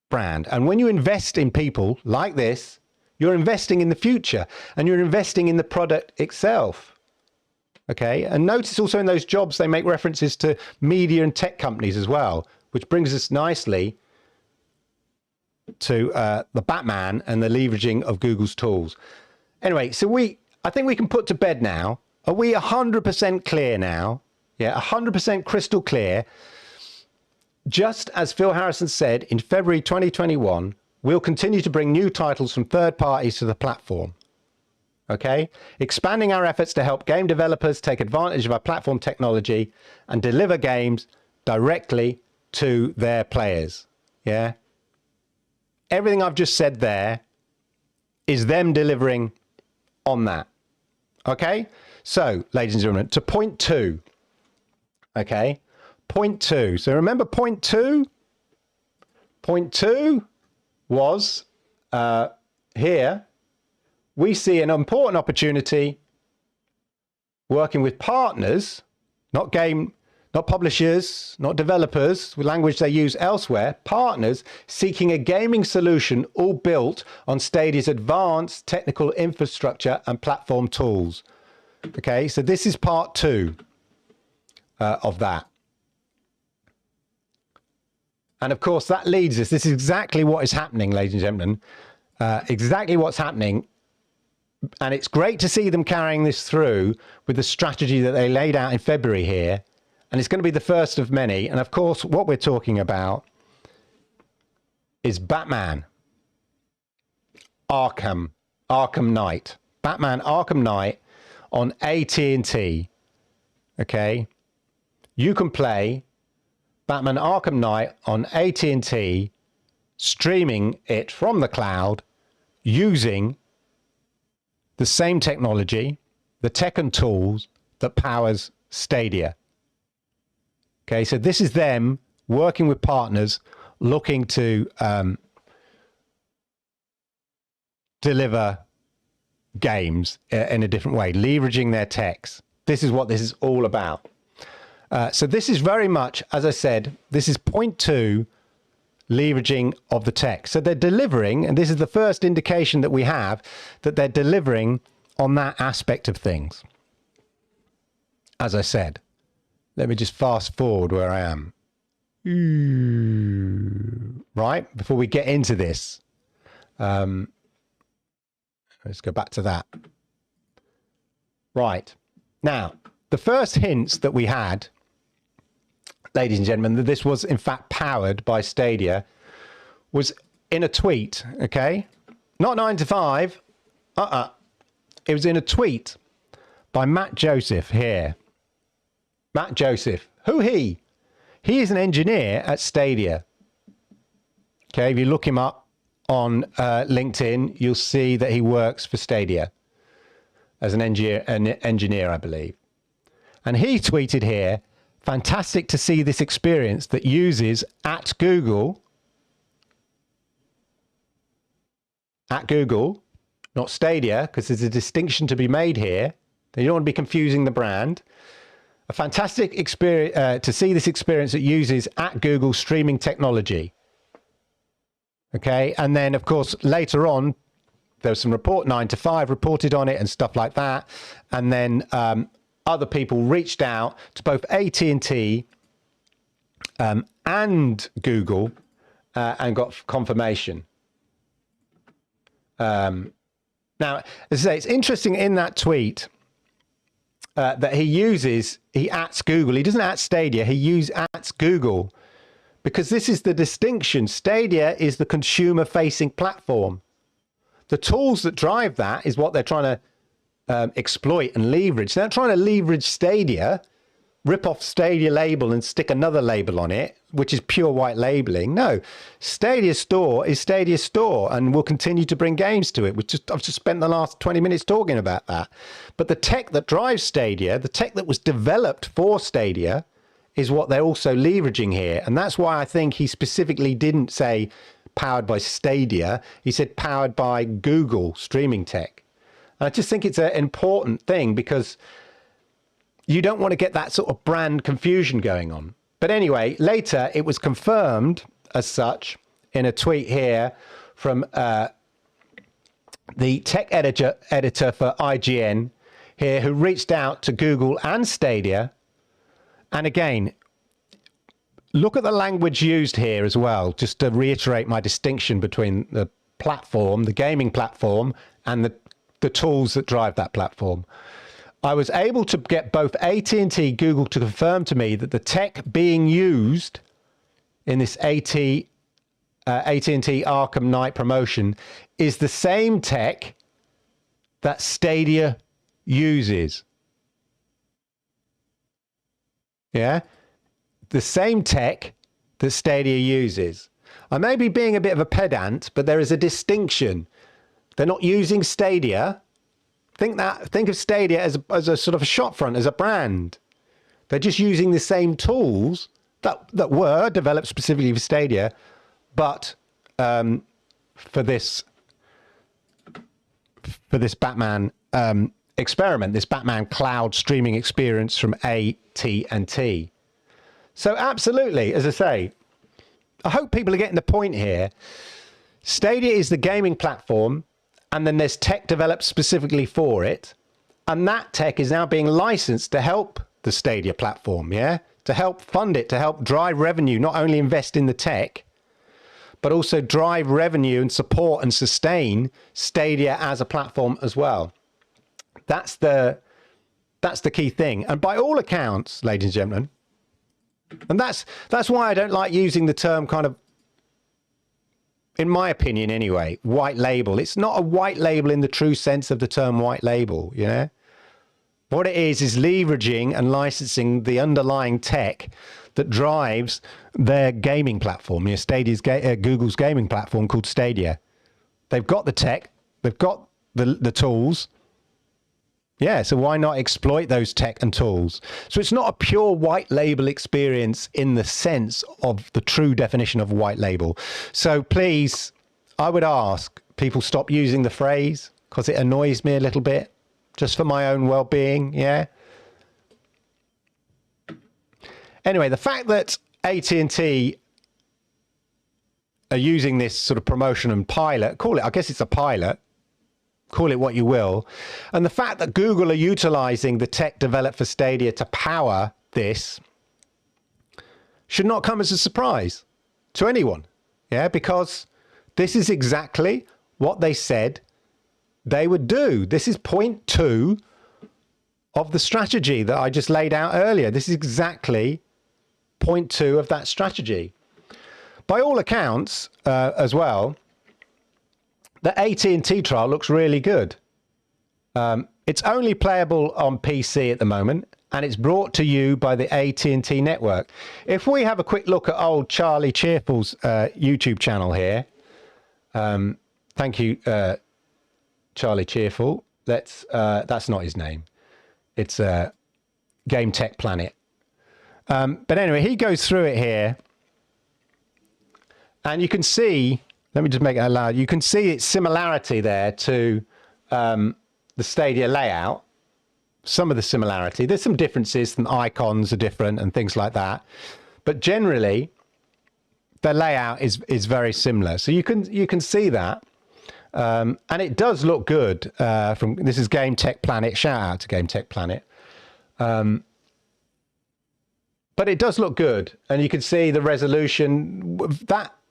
brand. And when you invest in people like this, you're investing in the future and you're investing in the product itself. Okay, and notice also in those jobs, they make references to media and tech companies as well, which brings us nicely to the Batman and the leveraging of Google's tools. Anyway, so I think we can put to bed now. Are we 100% clear now? Yeah, 100% crystal clear. Just as Phil Harrison said in February 2021, we'll continue to bring new titles from third parties to the platform. Okay, expanding our efforts to help game developers take advantage of our platform technology and deliver games directly to their players. Yeah, everything I've just said there is them delivering on that. Okay, so ladies and gentlemen, to point two. Okay, point two. So remember point two? Point two was here. We see an important opportunity working with partners, not publishers, not developers, with language they use elsewhere, partners seeking a gaming solution all built on Stadia's advanced technical infrastructure and platform tools. Okay, so this is part two of that. And of course, that leads us, this is exactly what is happening, ladies and gentlemen, exactly what's happening. And it's great to see them carrying this through with the strategy that they laid out in February here. And it's going to be the first of many. And of course, what we're talking about is Batman Arkham Knight. Batman Arkham Knight on AT&T. Okay. You can play Batman Arkham Knight on AT&T, streaming it from the cloud using the same technology, the tech and tools that powers Stadia. Okay, so this is them working with partners, looking to deliver games in a different way, leveraging their techs. This is what this is all about. So this is very much, as I said, this is point 2, leveraging of the tech. So they're delivering, and this is the first indication that we have that they're delivering on that aspect of things. As I said, let me just fast forward where I am. Right, before we get into this, let's go back to that. Right, now, the first hints that we had, ladies and gentlemen, that this was in fact powered by Stadia was in a tweet, okay? Not 9 to 5, It was in a tweet by Matt Joseph here. Matt Joseph, who he? He is an engineer at Stadia. Okay, if you look him up on LinkedIn, you'll see that he works for Stadia as an engineer, I believe. And he tweeted here, fantastic to see this experience that uses at Google, not Stadia, because there's a distinction to be made here. You don't want to be confusing the brand. A fantastic experience to see this experience that uses at Google streaming technology. Okay, and then of course later on there was some 9 to 5 reported on it and stuff like that, and then other people reached out to both AT&T and Google and got confirmation. Now, as I say, it's interesting in that tweet that he ats Google. He doesn't at Stadia, he ats Google, because this is the distinction. Stadia is the consumer-facing platform. The tools that drive that is what they're trying to exploit and leverage. They're not trying to leverage Stadia, rip off Stadia label and stick another label on it, which is pure white labeling. No, Stadia Store is Stadia Store, and we'll continue to bring games to it. I've just spent the last 20 minutes talking about that. But the tech that drives Stadia, the tech that was developed for Stadia, is what they're also leveraging here. And that's why I think he specifically didn't say powered by Stadia. He said powered by Google streaming tech. And I just think it's an important thing, because you don't want to get that sort of brand confusion going on. But anyway, later it was confirmed as such in a tweet here from the tech editor for IGN here, who reached out to Google and Stadia. And again, look at the language used here as well, just to reiterate my distinction between the platform, the gaming platform, and the tools that drive that platform. I was able to get both AT&T, Google to confirm to me that the tech being used in this AT&T Arkham Knight promotion is the same tech that Stadia uses. Yeah, the same tech that Stadia uses. I may be being a bit of a pedant, but there is a distinction. They're not using Stadia. Think of Stadia as a sort of a shop front, as a brand. They're just using the same tools that were developed specifically for Stadia, but for this Batman experiment, this Batman cloud streaming experience from AT&T. So absolutely, as I say, I hope people are getting the point here. Stadia is the gaming platform, and then there's tech developed specifically for it. And that tech is now being licensed to help the Stadia platform, yeah? To help fund it, to help drive revenue, not only invest in the tech, but also drive revenue and support and sustain Stadia as a platform as well. That's the key thing. And by all accounts, ladies and gentlemen, and that's why I don't like using the term kind of, in my opinion anyway, white label. It's not a white label in the true sense of the term white label, you know? What it is leveraging and licensing the underlying tech that drives their gaming platform. You know, Stadia's Google's gaming platform called Stadia. They've got the tech, they've got the tools, Yeah, so why not exploit those tech and tools? So it's not a pure white label experience in the sense of the true definition of white label. So please, I would ask people stop using the phrase because it annoys me a little bit, just for my own well-being, yeah? Anyway, the fact that AT&T are using this sort of promotion and pilot, call it, I guess it's a pilot, call it what you will. And the fact that Google are utilizing the tech developed for Stadia to power this should not come as a surprise to anyone. Yeah, because this is exactly what they said they would do. This is point 2 of the strategy that I just laid out earlier. This is exactly point 2 of that strategy. By all accounts, as well, the AT&T trial looks really good. It's only playable on PC at the moment, and it's brought to you by the AT&T network. If we have a quick look at old Charlie Cheerful's YouTube channel here, thank you, Charlie Cheerful. That's not his name. It's Game Tech Planet. But anyway, he goes through it here, and you can see. Let me just make it out loud. You can see its similarity there to the Stadia layout. Some of the similarity. There's some differences. Some icons are different and things like that. But generally, the layout is very similar. So you can see that, and it does look good. This is Game Tech Planet. Shout out to Game Tech Planet. But it does look good, and you can see the resolution.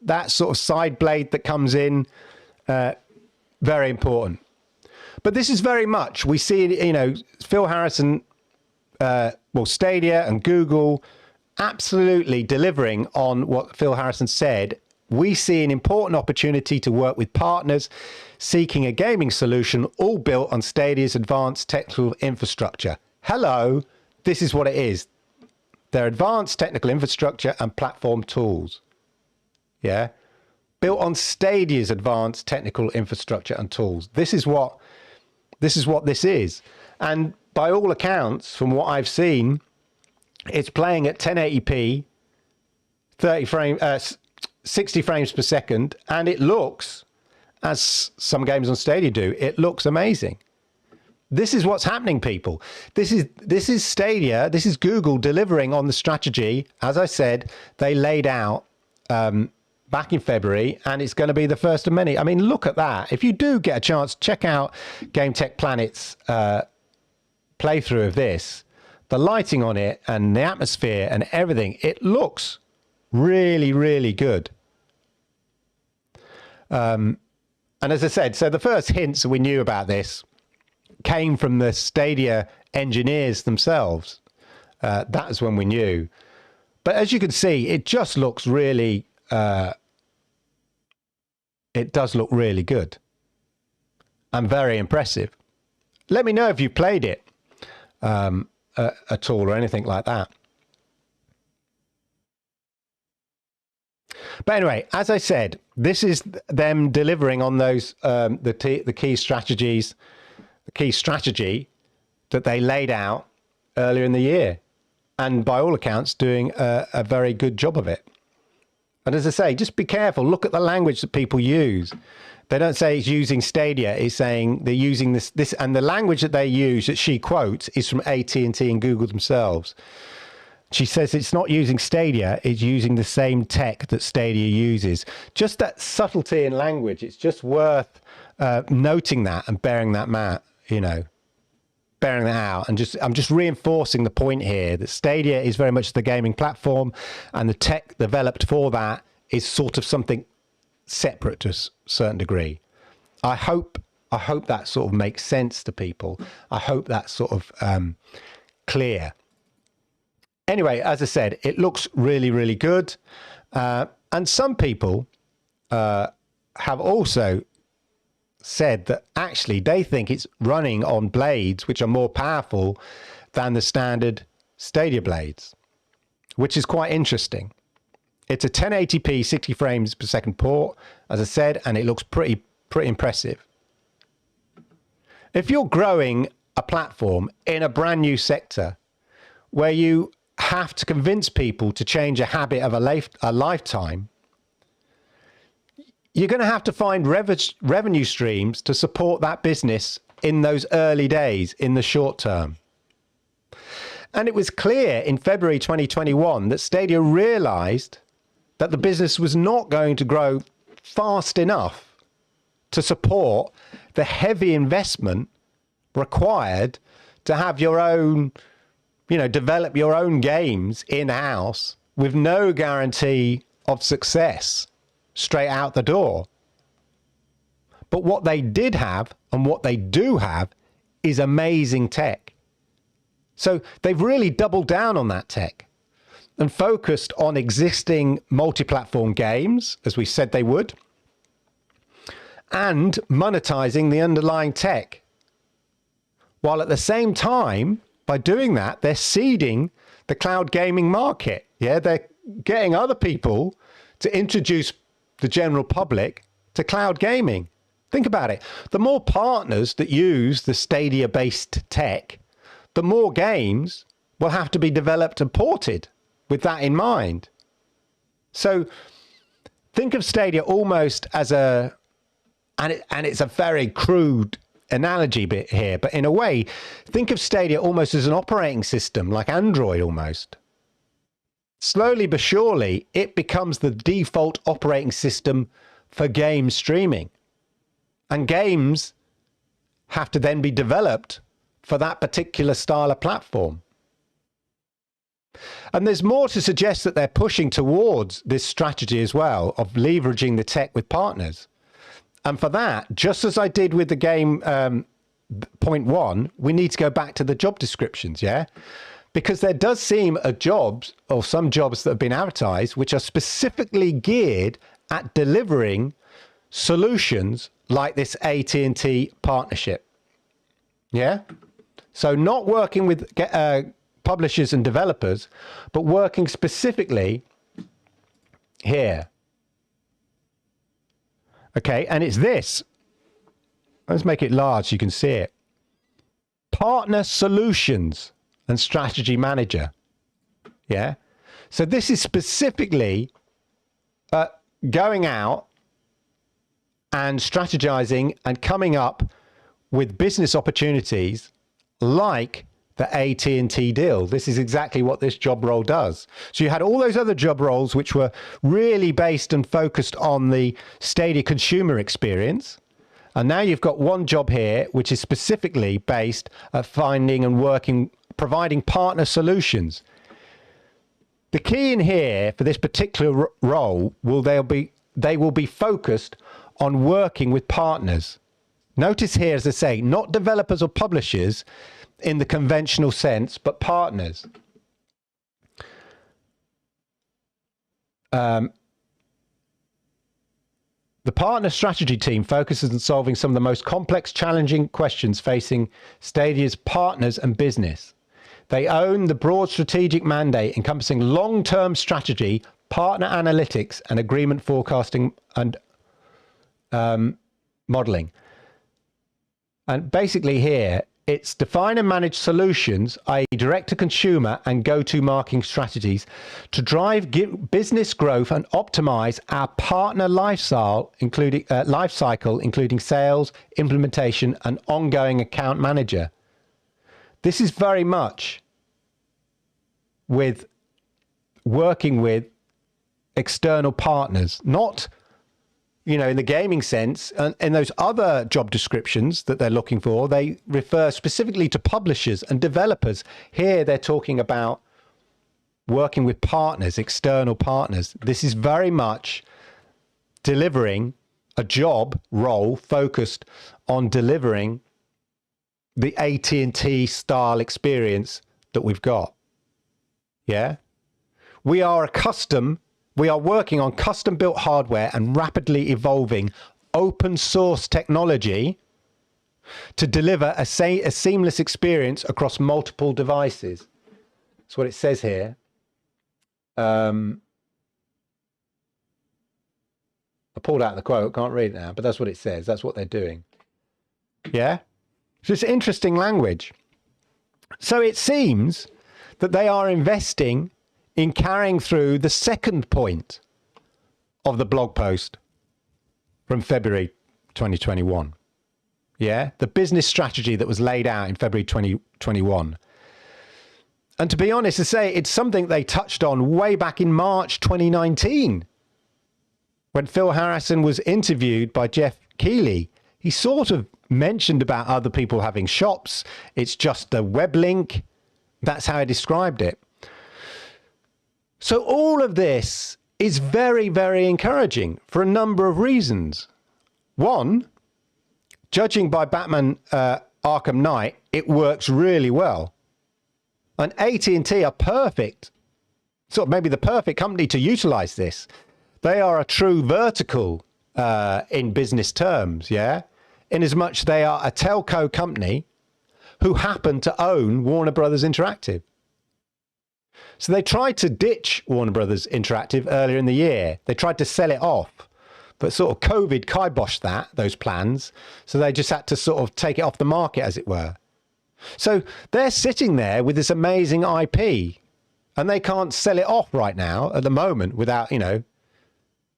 That sort of side blade that comes in, very important. But this is very much, we see, you know, Phil Harrison, well, Stadia and Google absolutely delivering on what Phil Harrison said. We see an important opportunity to work with partners seeking a gaming solution, all built on Stadia's advanced technical infrastructure. Hello, this is what it is. Their advanced technical infrastructure and platform tools. Yeah, built on Stadia's advanced technical infrastructure and tools. This is what this is. And by all accounts, from what I've seen, it's playing at 1080p, 60 frames per second, and it looks, as some games on Stadia do, it looks amazing. This is what's happening, people. This is Stadia. This is Google delivering on the strategy, as I said, they laid out back in February, and it's going to be the first of many. I mean, look at that. If you do get a chance, check out Game Tech Planet's playthrough of this. The lighting on it and the atmosphere and everything, it looks really, really good. And as I said, so the first hints we knew about this came from the Stadia engineers themselves. That's when we knew. But as you can see, it just looks really, it does look really good and very impressive. Let me know if you played it at all or anything like that. But anyway, as I said, this is them delivering on those the key strategies, the key strategy that they laid out earlier in the year, and by all accounts doing a very good job of it. And as I say, just be careful. Look at the language that people use. They don't say it's using Stadia. It's saying they're using this, and the language that they use that she quotes is from AT&T and Google themselves. She says it's not using Stadia, it's using the same tech that Stadia uses. Just that subtlety in language, it's just worth noting that and bearing that out. And I'm just reinforcing the point here that Stadia is very much the gaming platform, and the tech developed for that is sort of something separate to a certain degree. I hope that sort of makes sense to people. I hope that's sort of clear. Anyway, as I said, it looks really, really good. And some people have also said that actually they think it's running on blades which are more powerful than the standard Stadia blades, which is quite interesting. It's a 1080p 60 frames per second port, as I said, and it looks pretty impressive. If you're growing a platform in a brand new sector where you have to convince people to change a habit of a lifetime, you're going to have to find revenue streams to support that business in those early days, in the short term. And it was clear in February 2021 that Stadia realized that the business was not going to grow fast enough to support the heavy investment required to have your own, develop your own games in-house with no guarantee of success straight out the door. But what they did have and what they do have is amazing tech. So they've really doubled down on that tech and focused on existing multi-platform games, as we said they would, and monetizing the underlying tech. While at the same time, by doing that, they're seeding the cloud gaming market. Yeah, they're getting other people to introduce the general public to cloud gaming. Think about it. The more partners that use the Stadia-based tech, the more games will have to be developed and ported with that in mind. So think of Stadia almost as and it's a very crude analogy bit here, but in a way, think of Stadia almost as an operating system, like Android almost. Slowly but surely, it becomes the default operating system for game streaming. And games have to then be developed for that particular style of platform. And there's more to suggest that they're pushing towards this strategy as well of leveraging the tech with partners. And for that, just as I did with the game point one, we need to go back to the job descriptions, yeah? Because there does seem some jobs that have been advertised, which are specifically geared at delivering solutions like this AT&T partnership. Yeah? So not working with publishers and developers, but working specifically here. Okay, and it's this. Let's make it large so you can see it. Partner Solutions and Strategy Manager. Yeah? So this is specifically going out and strategizing and coming up with business opportunities like the AT&T deal. This is exactly what this job role does. So you had all those other job roles which were really based and focused on the Stadia consumer experience. And now you've got one job here which is specifically based at finding and providing partner solutions. The key in here for this particular role they will be focused on working with partners. Notice here, as I say, not developers or publishers in the conventional sense, but partners. The partner strategy team focuses on solving some of the most complex, challenging questions facing Stadia's partners and business. They own the broad strategic mandate encompassing long-term strategy, partner analytics, and agreement forecasting and modeling. And basically here, it's define and manage solutions, i.e. direct to consumer and go-to marketing strategies to drive business growth and optimize our partner lifecycle, including sales, implementation, and ongoing account manager. This is very much with working with external partners, not in the gaming sense. And in those other job descriptions that they're looking for, they refer specifically to publishers and developers. Here, they're talking about working with partners, external partners. This is very much delivering a job role focused on delivering the AT&T style experience that we've got. Yeah. We are working on custom built hardware and rapidly evolving open source technology to deliver a seamless experience across multiple devices. That's what it says here. I pulled out the quote, can't read it now, but that's what it says. That's what they're doing. Yeah. So it's interesting language. So it seems that they are investing in carrying through the second point of the blog post from February 2021. Yeah, the business strategy that was laid out in February 2021. And to be honest, to say it's something they touched on way back in March 2019. When Phil Harrison was interviewed by Jeff Keighley, he sort of mentioned about other people having shops. It's just a web link. That's how he described it. So all of this is very, very encouraging for a number of reasons. One, judging by Batman Arkham Knight, it works really well. And AT&T are perfect, sort of maybe the perfect company to utilize this. They are a true vertical in business terms, yeah? In as much they are a telco company who happen to own Warner Brothers Interactive. So they tried to ditch Warner Brothers Interactive earlier in the year. They tried to sell it off, but sort of COVID kiboshed those plans. So they just had to sort of take it off the market, as it were. So they're sitting there with this amazing IP and they can't sell it off right now at the moment without, you know,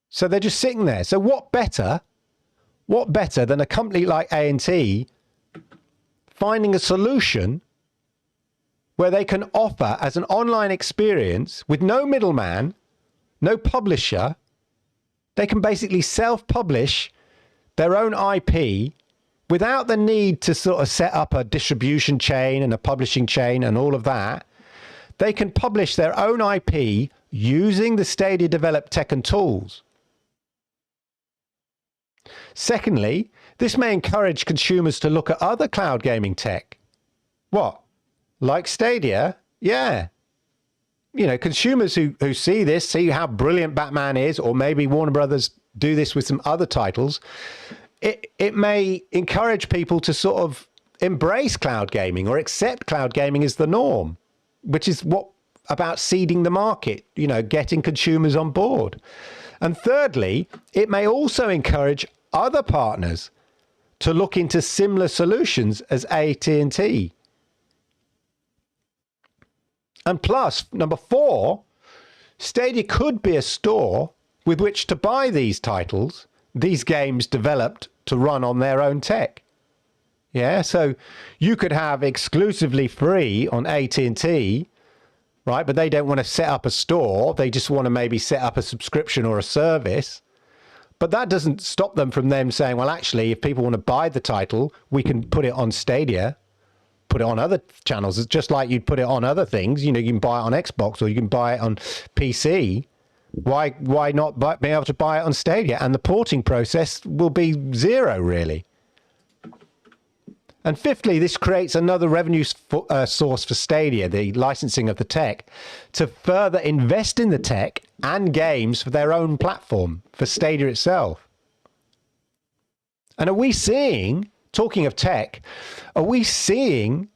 so they're just sitting there. So what better than a company like AT&T finding a solution where they can offer as an online experience with no middleman, no publisher, they can basically self-publish their own IP without the need to sort of set up a distribution chain and a publishing chain and all of that. They can publish their own IP using the Stadia developed tech and tools. Secondly, this may encourage consumers to look at other cloud gaming tech. What? Like Stadia? Yeah. You know, consumers who see this, see how brilliant Batman is, or maybe Warner Brothers do this with some other titles, it may encourage people to sort of embrace cloud gaming or accept cloud gaming as the norm, which is what about seeding the market, you know, getting consumers on board. And thirdly, it may also encourage other partners to look into similar solutions as AT&T. And plus, number 4, Stadia could be a store with which to buy these titles, these games developed to run on their own tech. Yeah, so you could have exclusively free on AT&T, right? But they don't want to set up a store. They just want to maybe set up a subscription or a service. But that doesn't stop them from them saying, well, actually, if people want to buy the title, we can put it on Stadia, put it on other channels. It's just like you'd put it on other things. You know, you can buy it on Xbox or you can buy it on PC. Why not be able to buy it on Stadia? And the porting process will be zero, really. And fifthly, this creates another revenue source for Stadia, the licensing of the tech, to further invest in the tech and games for their own platform, for Stadia itself. And are we seeing, talking of tech, are we seeing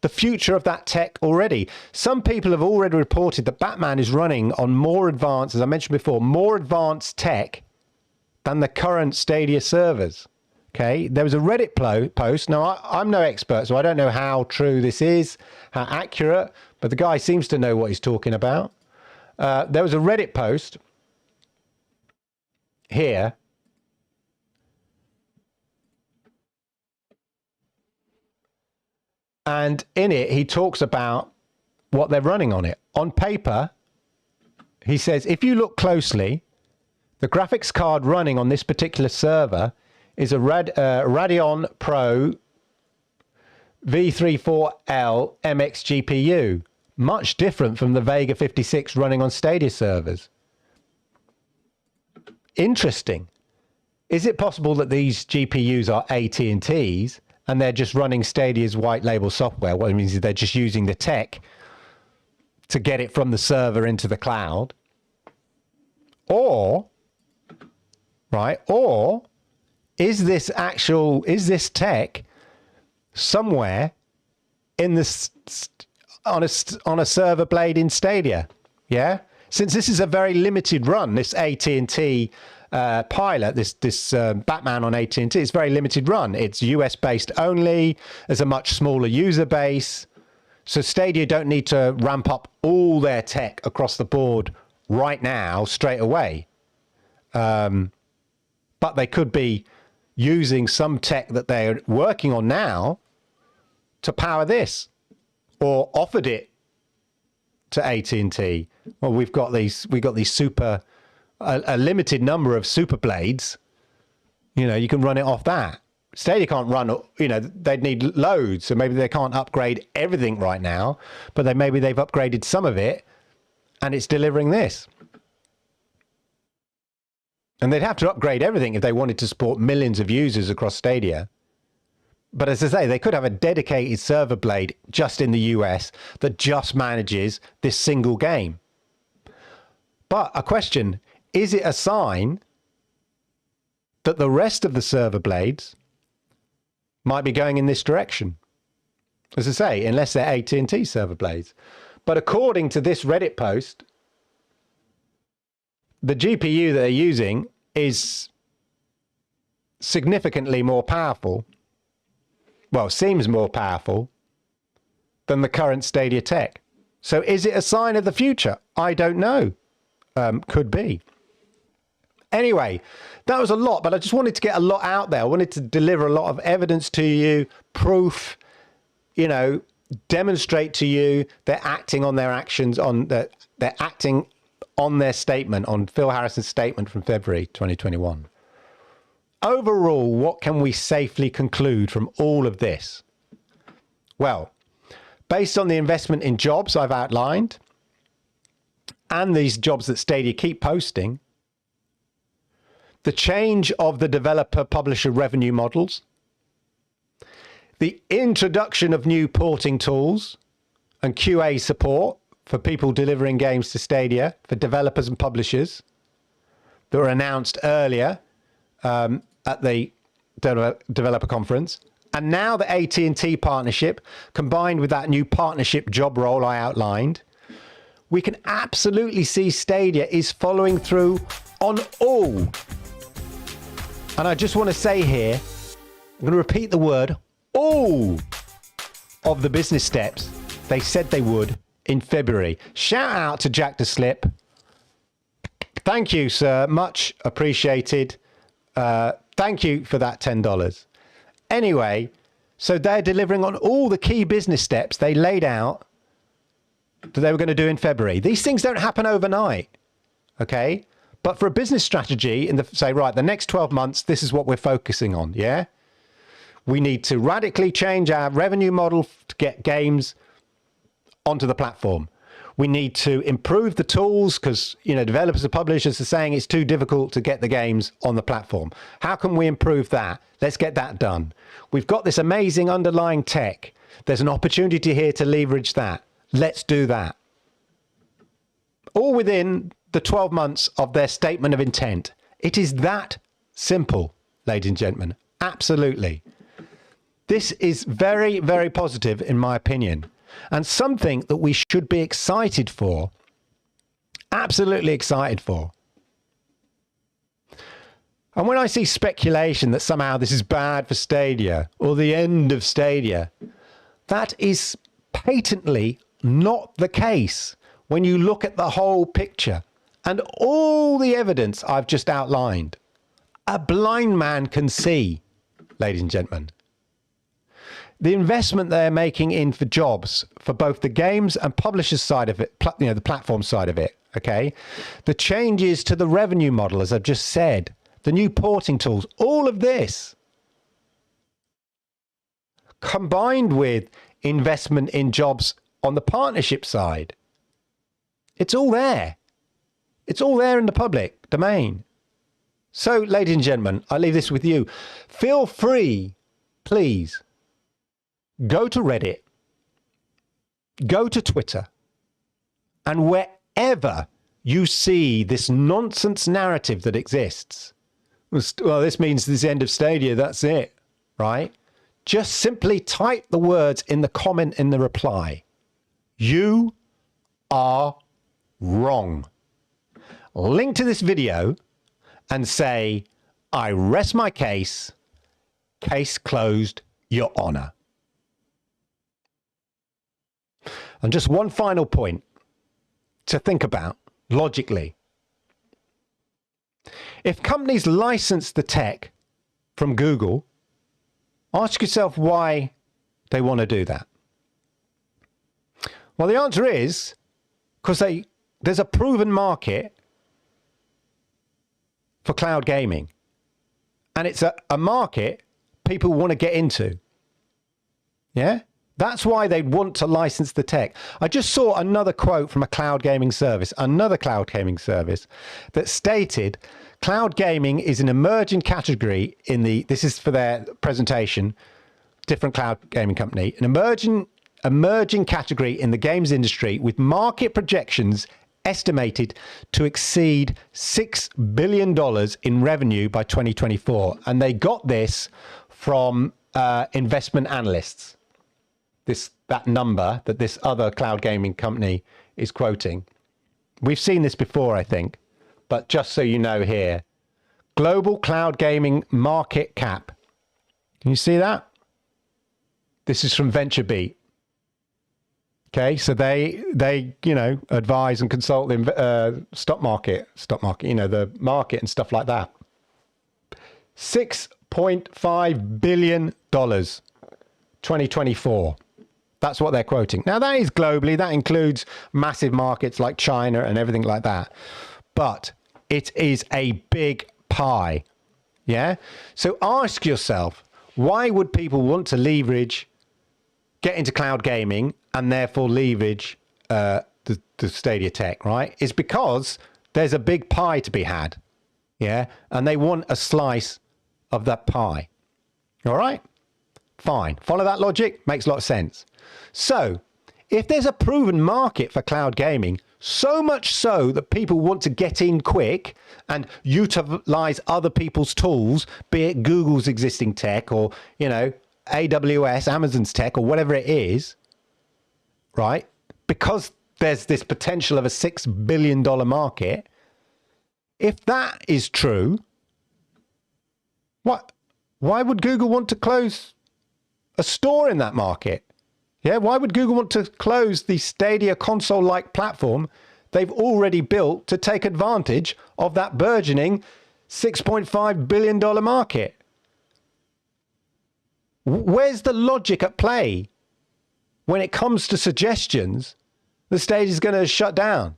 the future of that tech already? Some people have already reported that Batman is running on more advanced, as I mentioned before, more advanced tech than the current Stadia servers. Okay, there was a Reddit post. Now, I'm no expert, so I don't know how true this is, how accurate, but the guy seems to know what he's talking about. There was a Reddit post here. And in it, he talks about what they're running on it. On paper, he says, if you look closely, the graphics card running on this particular server is a Radeon Pro V34L MX GPU, much different from the Vega 56 running on Stadia servers. Interesting. Is it possible that these GPUs are AT&T's and they're just running Stadia's white label software? What it means is they're just using the tech to get it from the server into the cloud. Or, right, or is this tech somewhere in this on a server blade in Stadia? Yeah, since this is a very limited run, this AT&T pilot, this Batman on AT&T, it's very limited run. It's US based only. There's a much smaller user base. So Stadia don't need to ramp up all their tech across the board right now, straight away. But they could be using some tech that they're working on now to power this, or offered it to AT&T. Well, we've got these super, a limited number of super blades. You know, you can run it off that. Stadia can't run, you know, they'd need loads, so maybe they can't upgrade everything right now, but maybe they've upgraded some of it and it's delivering this. And they'd have to upgrade everything if they wanted to support millions of users across Stadia. But as I say, they could have a dedicated server blade just in the US that just manages this single game. But a question, is it a sign that the rest of the server blades might be going in this direction? As I say, unless they're AT&T server blades. But according to this Reddit post, the GPU that they're using is significantly more powerful, well, seems more powerful than the current Stadia tech. So is it a sign of the future? I don't know. Could be. Anyway, that was a lot, but I just wanted to get a lot out there. I wanted to deliver a lot of evidence to you, proof, you know, demonstrate to you they're acting on their actions, they're acting on their statement, on Phil Harrison's statement from February 2021. Overall, what can we safely conclude from all of this? Well, based on the investment in jobs I've outlined, and these jobs that Stadia keep posting, the change of the developer-publisher revenue models, the introduction of new porting tools and QA support for people delivering games to Stadia, for developers and publishers, that were announced earlier at the developer conference, and now the AT&T partnership, combined with that new partnership job role I outlined, we can absolutely see Stadia is following through on all. And I just want to say here, I'm going to repeat the word, all of the business steps they said they would in February. Shout out to Jack the Slip. Thank you, sir. Much appreciated. Thank you for that $10. Anyway, so they're delivering on all the key business steps they laid out that they were going to do in February. These things don't happen overnight, okay? But for a business strategy, say, right, the next 12 months, this is what we're focusing on, yeah? We need to radically change our revenue model to get games onto the platform. We need to improve the tools because, you know, developers and publishers are saying it's too difficult to get the games on the platform. How can we improve that? Let's get that done. We've got this amazing underlying tech. There's an opportunity here to leverage that. Let's do that. All within the 12 months of their statement of intent. It is that simple, ladies and gentlemen. Absolutely. This is very, very positive in my opinion, and something that we should be excited for. Absolutely excited for. And when I see speculation that somehow this is bad for Stadia or the end of Stadia, that is patently not the case when you look at the whole picture and all the evidence I've just outlined. A blind man can see, ladies and gentlemen. The investment they're making in for jobs for both the games and publishers side of it, you know, the platform side of it, okay? The changes to the revenue model, as I've just said, the new porting tools, all of this, combined with investment in jobs on the partnership side, it's all there. It's all there in the public domain. So, ladies and gentlemen, I leave this with you. Feel free, please, go to Reddit, go to Twitter, and wherever you see this nonsense narrative that exists, well, this means this end of Stadia, that's it, right? Just simply type the words in the comment in the reply. You are wrong. Link to this video and say, I rest my case, case closed, Your Honor. And just one final point to think about logically. If companies license the tech from Google, ask yourself why they want to do that. Well, the answer is because there's a proven market for cloud gaming. And it's a market people want to get into. Yeah? That's why they'd want to license the tech. I just saw another quote from another cloud gaming service that stated cloud gaming is an emerging category this is for their presentation, different cloud gaming company, an emerging category in the games industry with market projections estimated to exceed $6 billion in revenue by 2024. And they got this from investment analysts. That number that this other cloud gaming company is quoting. We've seen this before, I think, but just so you know here, global cloud gaming market cap. Can you see that? This is from VentureBeat. Okay, so they advise and consult the stock market, the market and stuff like that. $6.5 billion, 2024. That's what they're quoting. Now, that is globally. That includes massive markets like China and everything like that. But it is a big pie. Yeah? So ask yourself, why would people want to get into cloud gaming and therefore leverage the Stadia tech, right? It's because there's a big pie to be had. Yeah? And they want a slice of that pie. All right? Fine. Follow that logic? Makes a lot of sense. So, if there's a proven market for cloud gaming, so much so that people want to get in quick and utilize other people's tools, be it Google's existing tech or, AWS, Amazon's tech or whatever it is, right? Because there's this potential of a $6 billion market. If that is true, why would Google want to close a store in that market? Yeah, why would Google want to close the Stadia console-like platform they've already built to take advantage of that burgeoning $6.5 billion market? Where's the logic at play when it comes to suggestions the Stadia is going to shut down?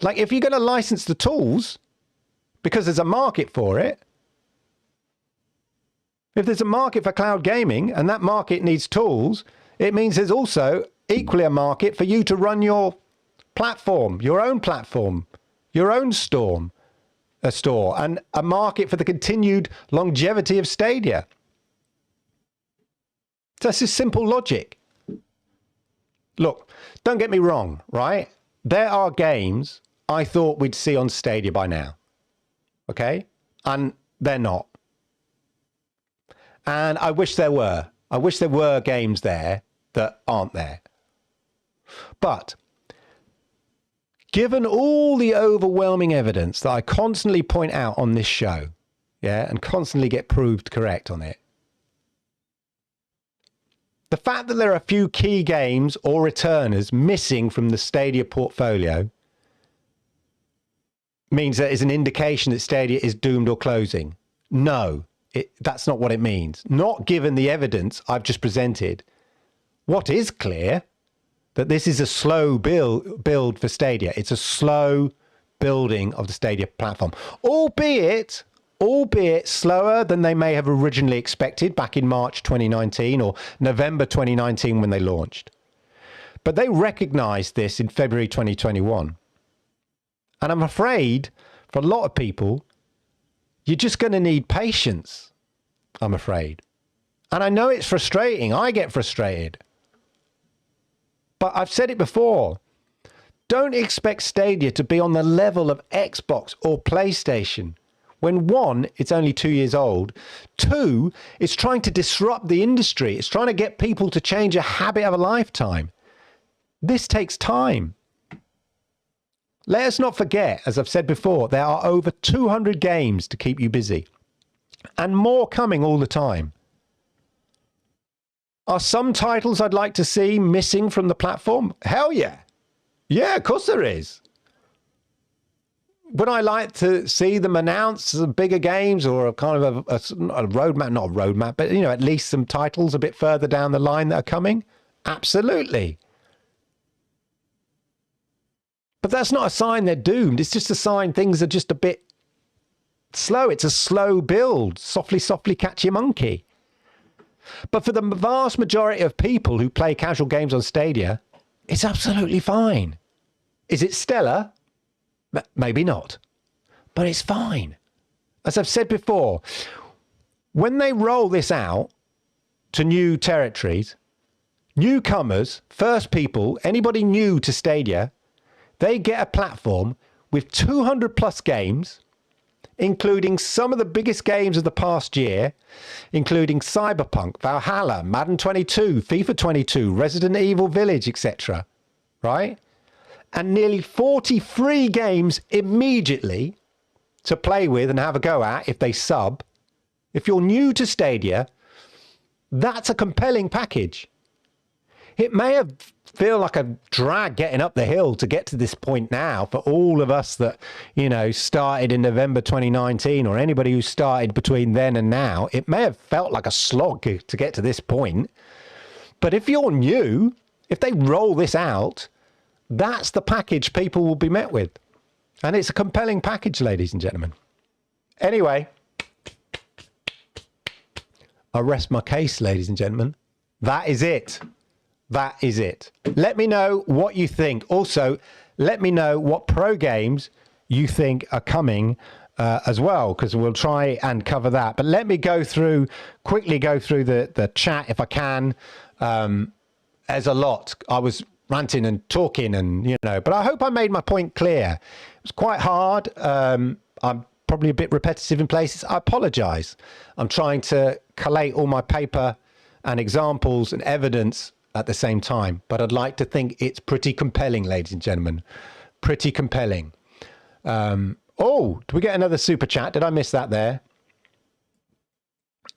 Like, if you're going to license the tools because there's a market for it, if there's a market for cloud gaming and that market needs tools, it means there's also equally a market for you to run your platform, your own store, and a market for the continued longevity of Stadia. That's just simple logic. Look, don't get me wrong, right? There are games I thought we'd see on Stadia by now, okay? And they're not. And I wish there were. I wish there were games there that aren't there. But given all the overwhelming evidence that I constantly point out on this show, yeah, and constantly get proved correct on it, the fact that there are a few key games or returners missing from the Stadia portfolio means that it's an indication that Stadia is doomed or closing. No. That's not what it means. Not given the evidence I've just presented. What is clear, that this is a slow build for Stadia. It's a slow building of the Stadia platform, albeit slower than they may have originally expected back in March 2019 or November 2019 when they launched. But they recognized this in February 2021. And I'm afraid for a lot of people, you're just going to need patience, I'm afraid. And I know it's frustrating. I get frustrated. But I've said it before. Don't expect Stadia to be on the level of Xbox or PlayStation. When one, it's only 2 years old. Two, it's trying to disrupt the industry. It's trying to get people to change a habit of a lifetime. This takes time. Let us not forget, as I've said before, there are over 200 games to keep you busy and more coming all the time. Are some titles I'd like to see missing from the platform? Hell yeah. Yeah, of course there is. Would I like to see them announce some bigger games or a kind of a roadmap, not a roadmap, but, you know, at least some titles a bit further down the line that are coming? Absolutely. But that's not a sign they're doomed. It's just a sign things are just a bit slow. It's a slow build. Softly, softly catch your monkey. But for the vast majority of people who play casual games on Stadia, it's absolutely fine. Is it stellar? Maybe not. But it's fine. As I've said before, when they roll this out to new territories, newcomers, first people, anybody new to Stadia, they get a platform with 200 plus games, including some of the biggest games of the past year, including Cyberpunk, Valhalla, Madden 22, FIFA 22, Resident Evil Village, etc. Right? And nearly 40 free games immediately to play with and have a go at if they sub. If you're new to Stadia, that's a compelling package. It may have feel like a drag getting up the hill to get to this point now for all of us that, you know, started in November 2019 or anybody who started between then and now. It may have felt like a slog to get to this point. But if you're new, if they roll this out, that's the package people will be met with. And it's a compelling package, ladies and gentlemen. Anyway, I rest my case, ladies and gentlemen. That is it. That is it. Let me know what you think. Also, let me know what pro games you think are coming as well, because we'll try and cover that. But let me quickly go through the chat if I can. There's a lot. I was ranting and talking and, you know, but I hope I made my point clear. It was quite hard. I'm probably a bit repetitive in places. I apologize. I'm trying to collate all my paper and examples and evidence at the same time, but I'd like to think it's pretty compelling, ladies and gentlemen. Pretty compelling. Oh, did we get another super chat? Did I miss that there?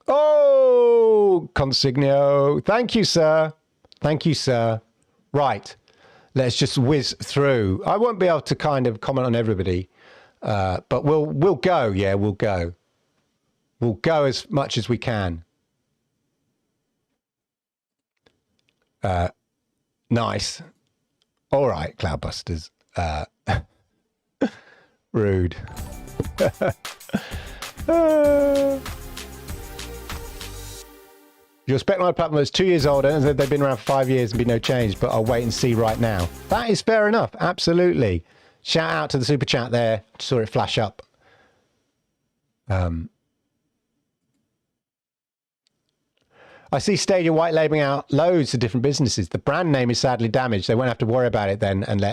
Oh, Consignio. Thank you, sir. Thank you, sir. Right. Let's just whiz through. I won't be able to kind of comment on everybody, but we'll go. Yeah, we'll go. We'll go as much as we can. Nice. All right, Cloudbusters. Rude. Your Spectrum platform is 2 years older and they've been around for 5 years and be no change, but I'll wait and see right now. That is fair enough. Absolutely. Shout out to the super chat there. Saw it flash up. I see Stadia white labeling out loads of different businesses. The brand name is sadly damaged. They won't have to worry about it then and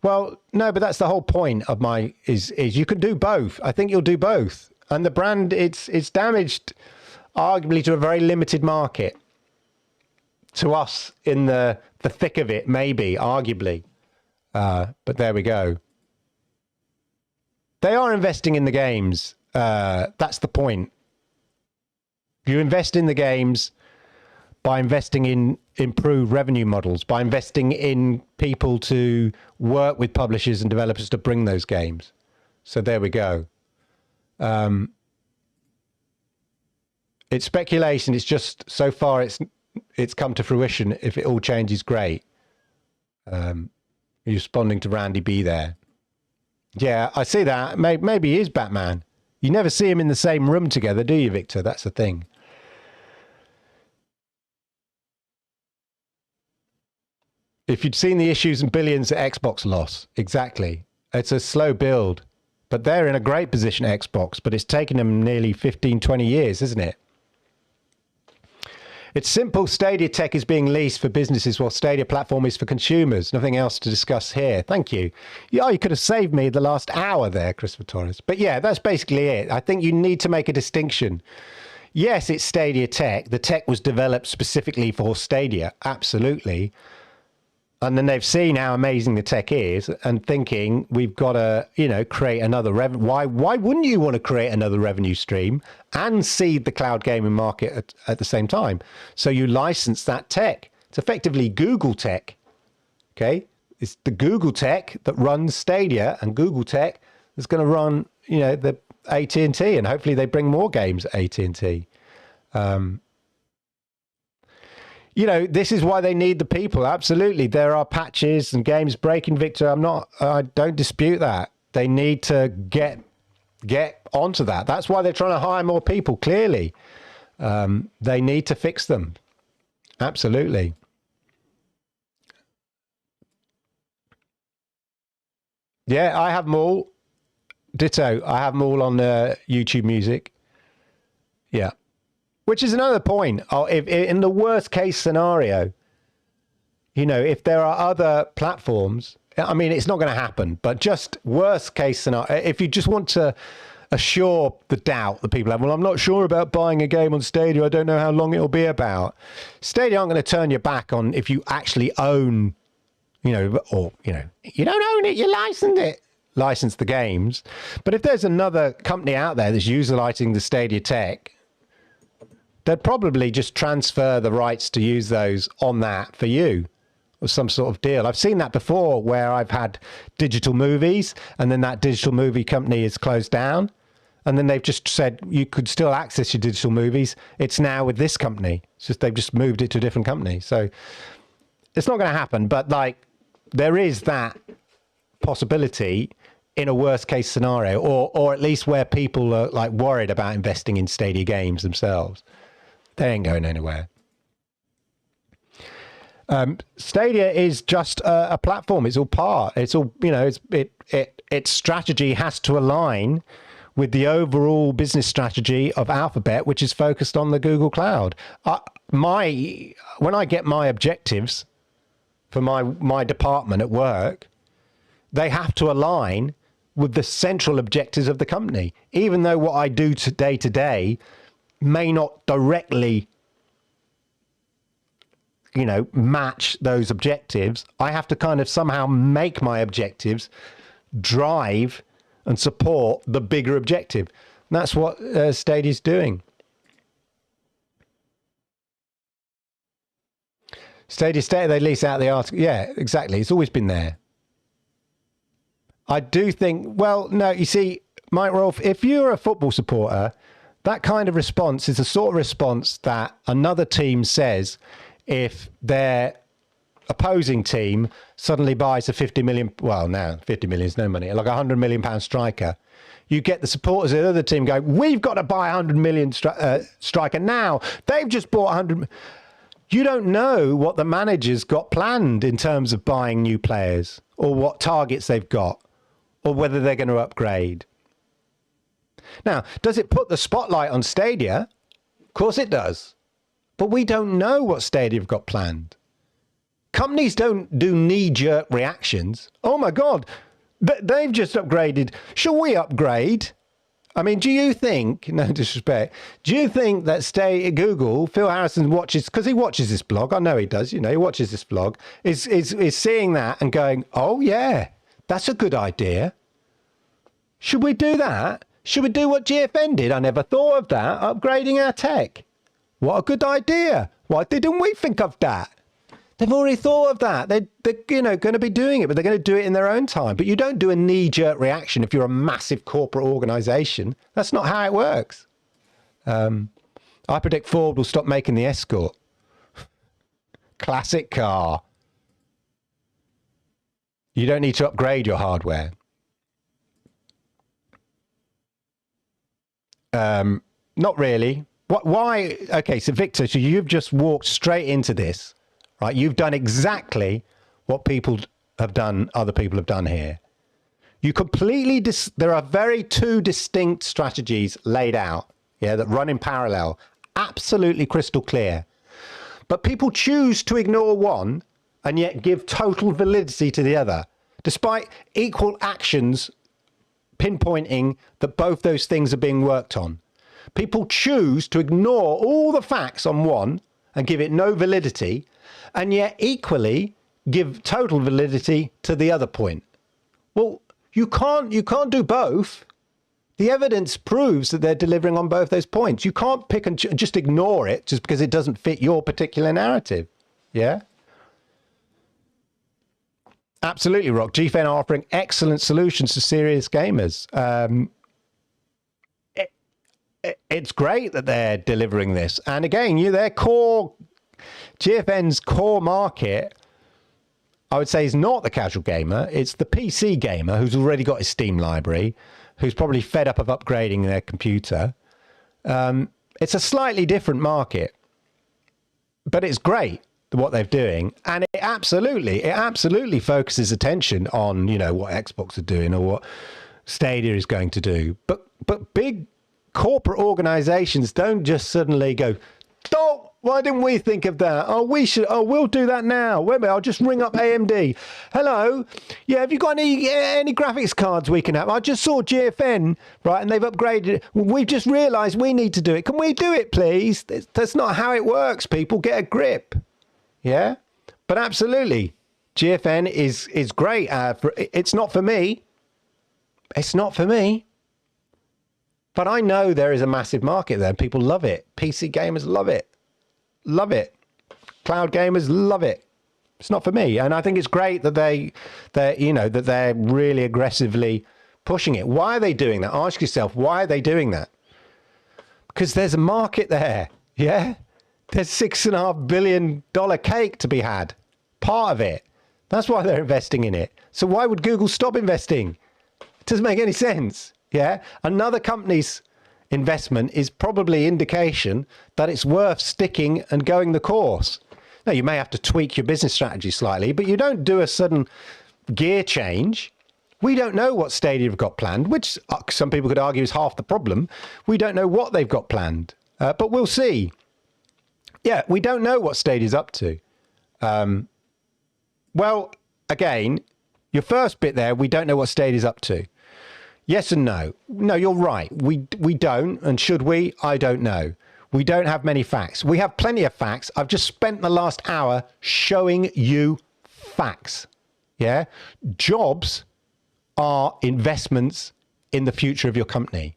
well, no, but that's the whole point of is you can do both. I think you'll do both. And the brand, it's damaged arguably to a very limited market. To us in the thick of it, maybe, arguably. But there we go. They are investing in the games. That's the point. You invest in the games by investing in improved revenue models, by investing in people to work with publishers and developers to bring those games. So there we go. It's speculation. It's just so far it's come to fruition. If it all changes, great. You're responding to Randy B there. Yeah, I see that. Maybe he is Batman. You never see him in the same room together, do you, Victor? That's the thing. If you'd seen the issues and billions that Xbox lost, exactly. It's a slow build, but they're in a great position, Xbox, but it's taken them nearly 15, 20 years, isn't it? It's simple. Stadia tech is being leased for businesses while Stadia platform is for consumers. Nothing else to discuss here. Thank you. Yeah, you could have saved me the last hour there, Christopher Torres. But yeah, that's basically it. I think you need to make a distinction. Yes, it's Stadia tech. The tech was developed specifically for Stadia. Absolutely. And then they've seen how amazing the tech is and thinking we've got to, create another revenue. Why wouldn't you want to create another revenue stream and seed the cloud gaming market at the same time? So you license that tech. It's effectively Google tech. Okay. It's the Google tech that runs Stadia, and Google tech is going to run, the AT&T, and hopefully they bring more games at AT&T. This is why they need the people. Absolutely. There are patches and games breaking, Victor. I don't dispute that. They need to get onto that. That's why they're trying to hire more people, clearly. They need to fix them. Absolutely. Yeah, I have them all. Ditto. I have them all on YouTube Music. Yeah. Which is another point. If in the worst case scenario, if there are other platforms, I mean, it's not going to happen, but just worst case scenario, if you just want to assure the doubt that people have, well, I'm not sure about buying a game on Stadia. I don't know how long it'll be about. Stadia aren't going to turn your back on if you actually own, you don't own it, you license the games. But if there's another company out there that's utilizing the Stadia tech, they'd probably just transfer the rights to use those on that for you, or some sort of deal. I've seen that before where I've had digital movies and then that digital movie company is closed down. And then they've just said you could still access your digital movies. It's now with this company. It's just they've just moved it to a different company. So it's not going to happen. But there is that possibility in a worst case scenario, or at least where people are worried about investing in Stadia games themselves. They ain't going anywhere. Stadia is just a platform. It's all part. It's all, its strategy has to align with the overall business strategy of Alphabet, which is focused on the Google Cloud. When I get my objectives for my department at work, they have to align with the central objectives of the company, even though what I do day to day may not directly, match those objectives. I have to kind of somehow make my objectives drive and support the bigger objective. And that's what Stadia's doing. Stadia, they lease out the article. Yeah, exactly. It's always been there. I do think, well, no, you see, Mike Rolfe, if you're a football supporter, that kind of response is the sort of response that another team says if their opposing team suddenly buys a 50 million, well, now 50 million is no money, like a £100 million striker. You get the supporters of the other team going, we've got to buy a 100 million striker now. They've just bought 100. You don't know what the manager's got planned in terms of buying new players or what targets they've got or whether they're going to upgrade. Now, does it put the spotlight on Stadia? Of course it does. But we don't know what Stadia have got planned. Companies don't do knee-jerk reactions. Oh my God, they've just upgraded. Shall we upgrade? I mean, do you think, no disrespect, do you think that Google, Phil Harrison watches, because he watches this blog, I know he does, he watches this blog, is seeing that and going, oh yeah, that's a good idea. Should we do that? Should we do what GFN did? I never thought of that, upgrading our tech. What a good idea. Why didn't we think of that? They've already thought of that. They're going to be doing it, but they're going to do it in their own time. But you don't do a knee-jerk reaction if you're a massive corporate organization. That's not how it works. I predict Ford will stop making the Escort. Classic car. You don't need to upgrade your hardware. Not really. Why? Okay, so Victor, so you've just walked straight into this. Right, you've done exactly what other people have done here. You completely, there are two distinct strategies laid out, that run in parallel, absolutely crystal clear. But people choose to ignore one and yet give total validity to the other, despite equal actions pinpointing that both those things are being worked on. People choose to ignore all the facts on one and give it no validity, and yet equally give total validity to the other point. Well, you can't do both. The evidence proves that they're delivering on both those points. You can't pick and just ignore it just because it doesn't fit your particular narrative. Yeah? Absolutely, Rock. GFN are offering excellent solutions to serious gamers. It's great that they're delivering this. And again, their core, GFN's core market, I would say, is not the casual gamer. It's the PC gamer who's already got his Steam library, who's probably fed up of upgrading their computer. It's a slightly different market, but it's great what they're doing. And it absolutely focuses attention on, what Xbox are doing or what Stadia is going to do. But big corporate organizations don't just suddenly go, "Oh, why didn't we think of that? Oh, we'll do that now. Wait a minute, I'll just ring up AMD. Hello, yeah, have you got any graphics cards we can have? I just saw GFN, right, and they've upgraded it. We've just realized we need to do it. Can we do it, please?" That's not how it works, people. Get a grip. Yeah? But absolutely, GFN is great. It's not for me. It's not for me. But I know there is a massive market there. People love it. PC gamers love it. Love it. Cloud gamers love it. It's not for me. And I think it's great that they're really aggressively pushing it. Why are they doing that? Ask yourself, why are they doing that? Because there's a market there. Yeah? There's $6.5 billion cake to be had. Part of it. That's why they're investing in it. So why would Google stop investing? It doesn't make any sense. Yeah. Another company's investment is probably indication that it's worth sticking and going the course. Now, you may have to tweak your business strategy slightly, but you don't do a sudden gear change. We don't know what Stadia have got planned, which some people could argue is half the problem. We don't know what they've got planned, but we'll see. Yeah, we don't know what Stadia's up to. Well, again, your first bit there, we don't know what Stadia's up to. Yes and no. No, you're right. We don't. And should we? I don't know. We don't have many facts. We have plenty of facts. I've just spent the last hour showing you facts. Yeah. Jobs are investments in the future of your company.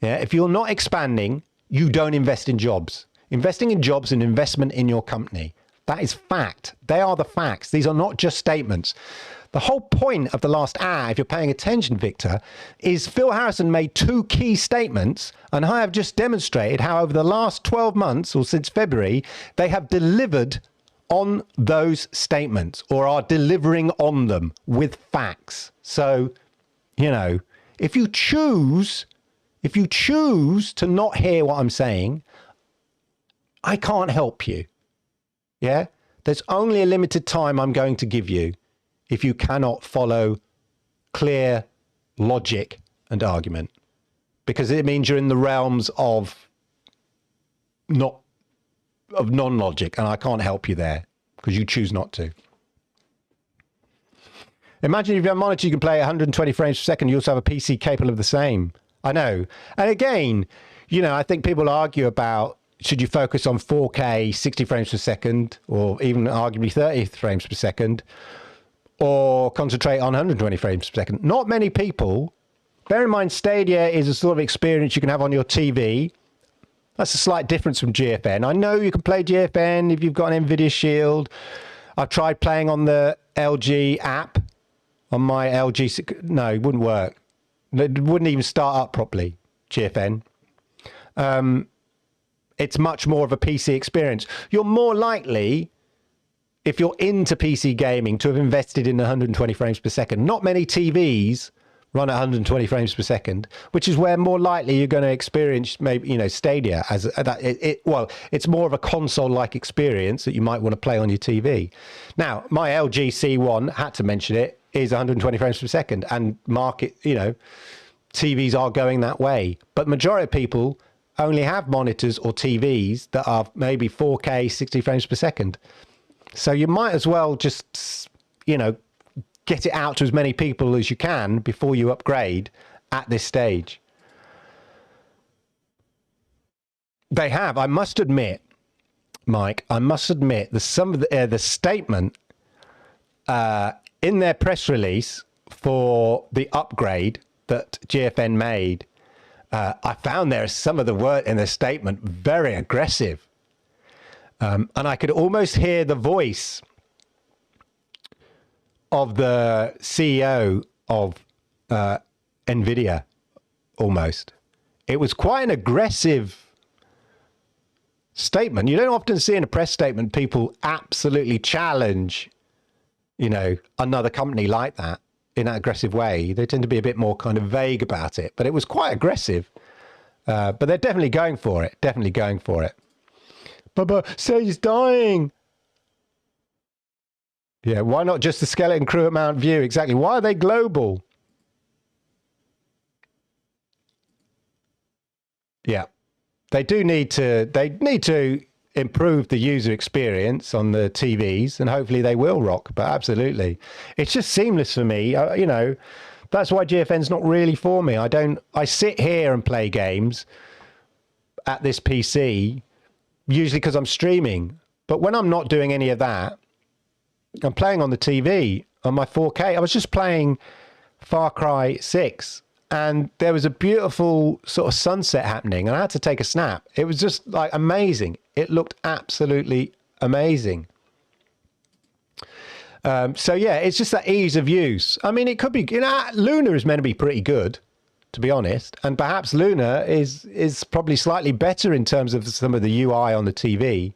Yeah. If you're not expanding, you don't invest in jobs. Investing in jobs is an investment in your company. That is fact. They are the facts. These are not just statements. The whole point of the last hour, if you're paying attention, Victor, is Phil Harrison made two key statements, and I have just demonstrated how over the last 12 months, or since February, they have delivered on those statements, or are delivering on them with facts. So, if you choose to not hear what I'm saying, I can't help you. Yeah? There's only a limited time I'm going to give you if you cannot follow clear logic and argument, because it means you're in the realms of non-logic, and I can't help you there because you choose not to. Imagine if you have a monitor you can play 120 frames per second, you also have a PC capable of the same. I know. And again, I think people argue about, should you focus on 4K 60 frames per second, or even arguably 30 frames per second, or concentrate on 120 frames per second? Not many people. Bear in mind, Stadia is a sort of experience you can have on your TV. That's a slight difference from GFN. I know you can play GFN if you've got an NVIDIA Shield. I've tried playing on the LG app on my LG. No, it wouldn't work. It wouldn't even start up properly, GFN. It's much more of a PC experience. You're more likely, if you're into PC gaming, to have invested in 120 frames per second. Not many TVs run at 120 frames per second, which is where more likely you're going to experience maybe, Stadia as it's more of a console-like experience that you might want to play on your TV. Now, my LG C1, had to mention it, is 120 frames per second, and TVs are going that way. But the majority of people only have monitors or TVs that are maybe 4K 60 frames per second. So you might as well just, get it out to as many people as you can before you upgrade at this stage. They have, I must admit, Mike, the statement in their press release for the upgrade that GFN made, I found there some of the word in the statement very aggressive. And I could almost hear the voice of the CEO of NVIDIA, almost. It was quite an aggressive statement. You don't often see in a press statement people absolutely challenge, you know, another company like that in that aggressive way. They tend to be a bit more kind of vague about it, but it was quite aggressive. But they're definitely going for it. Definitely going for it. Bubba, Stage's dying. Yeah, why not just the skeleton crew at Mount View? Exactly. Why are they global? Yeah. They need to improve the user experience on the TVs, and hopefully they will rock, but absolutely. It's just seamless for me. You know, that's why GFN's not really for me. I sit here and play games at this PC, usually because I'm streaming. But when I'm not doing any of that, I'm playing on the TV on my 4K. I was just playing Far Cry 6. And there was a beautiful sort of sunset happening, and I had to take a snap. It was just like amazing. It looked absolutely amazing. So yeah, it's just that ease of use. I mean, it could be, you know, Luna is meant to be pretty good, to be honest. And perhaps Luna is probably slightly better in terms of some of the UI on the TV.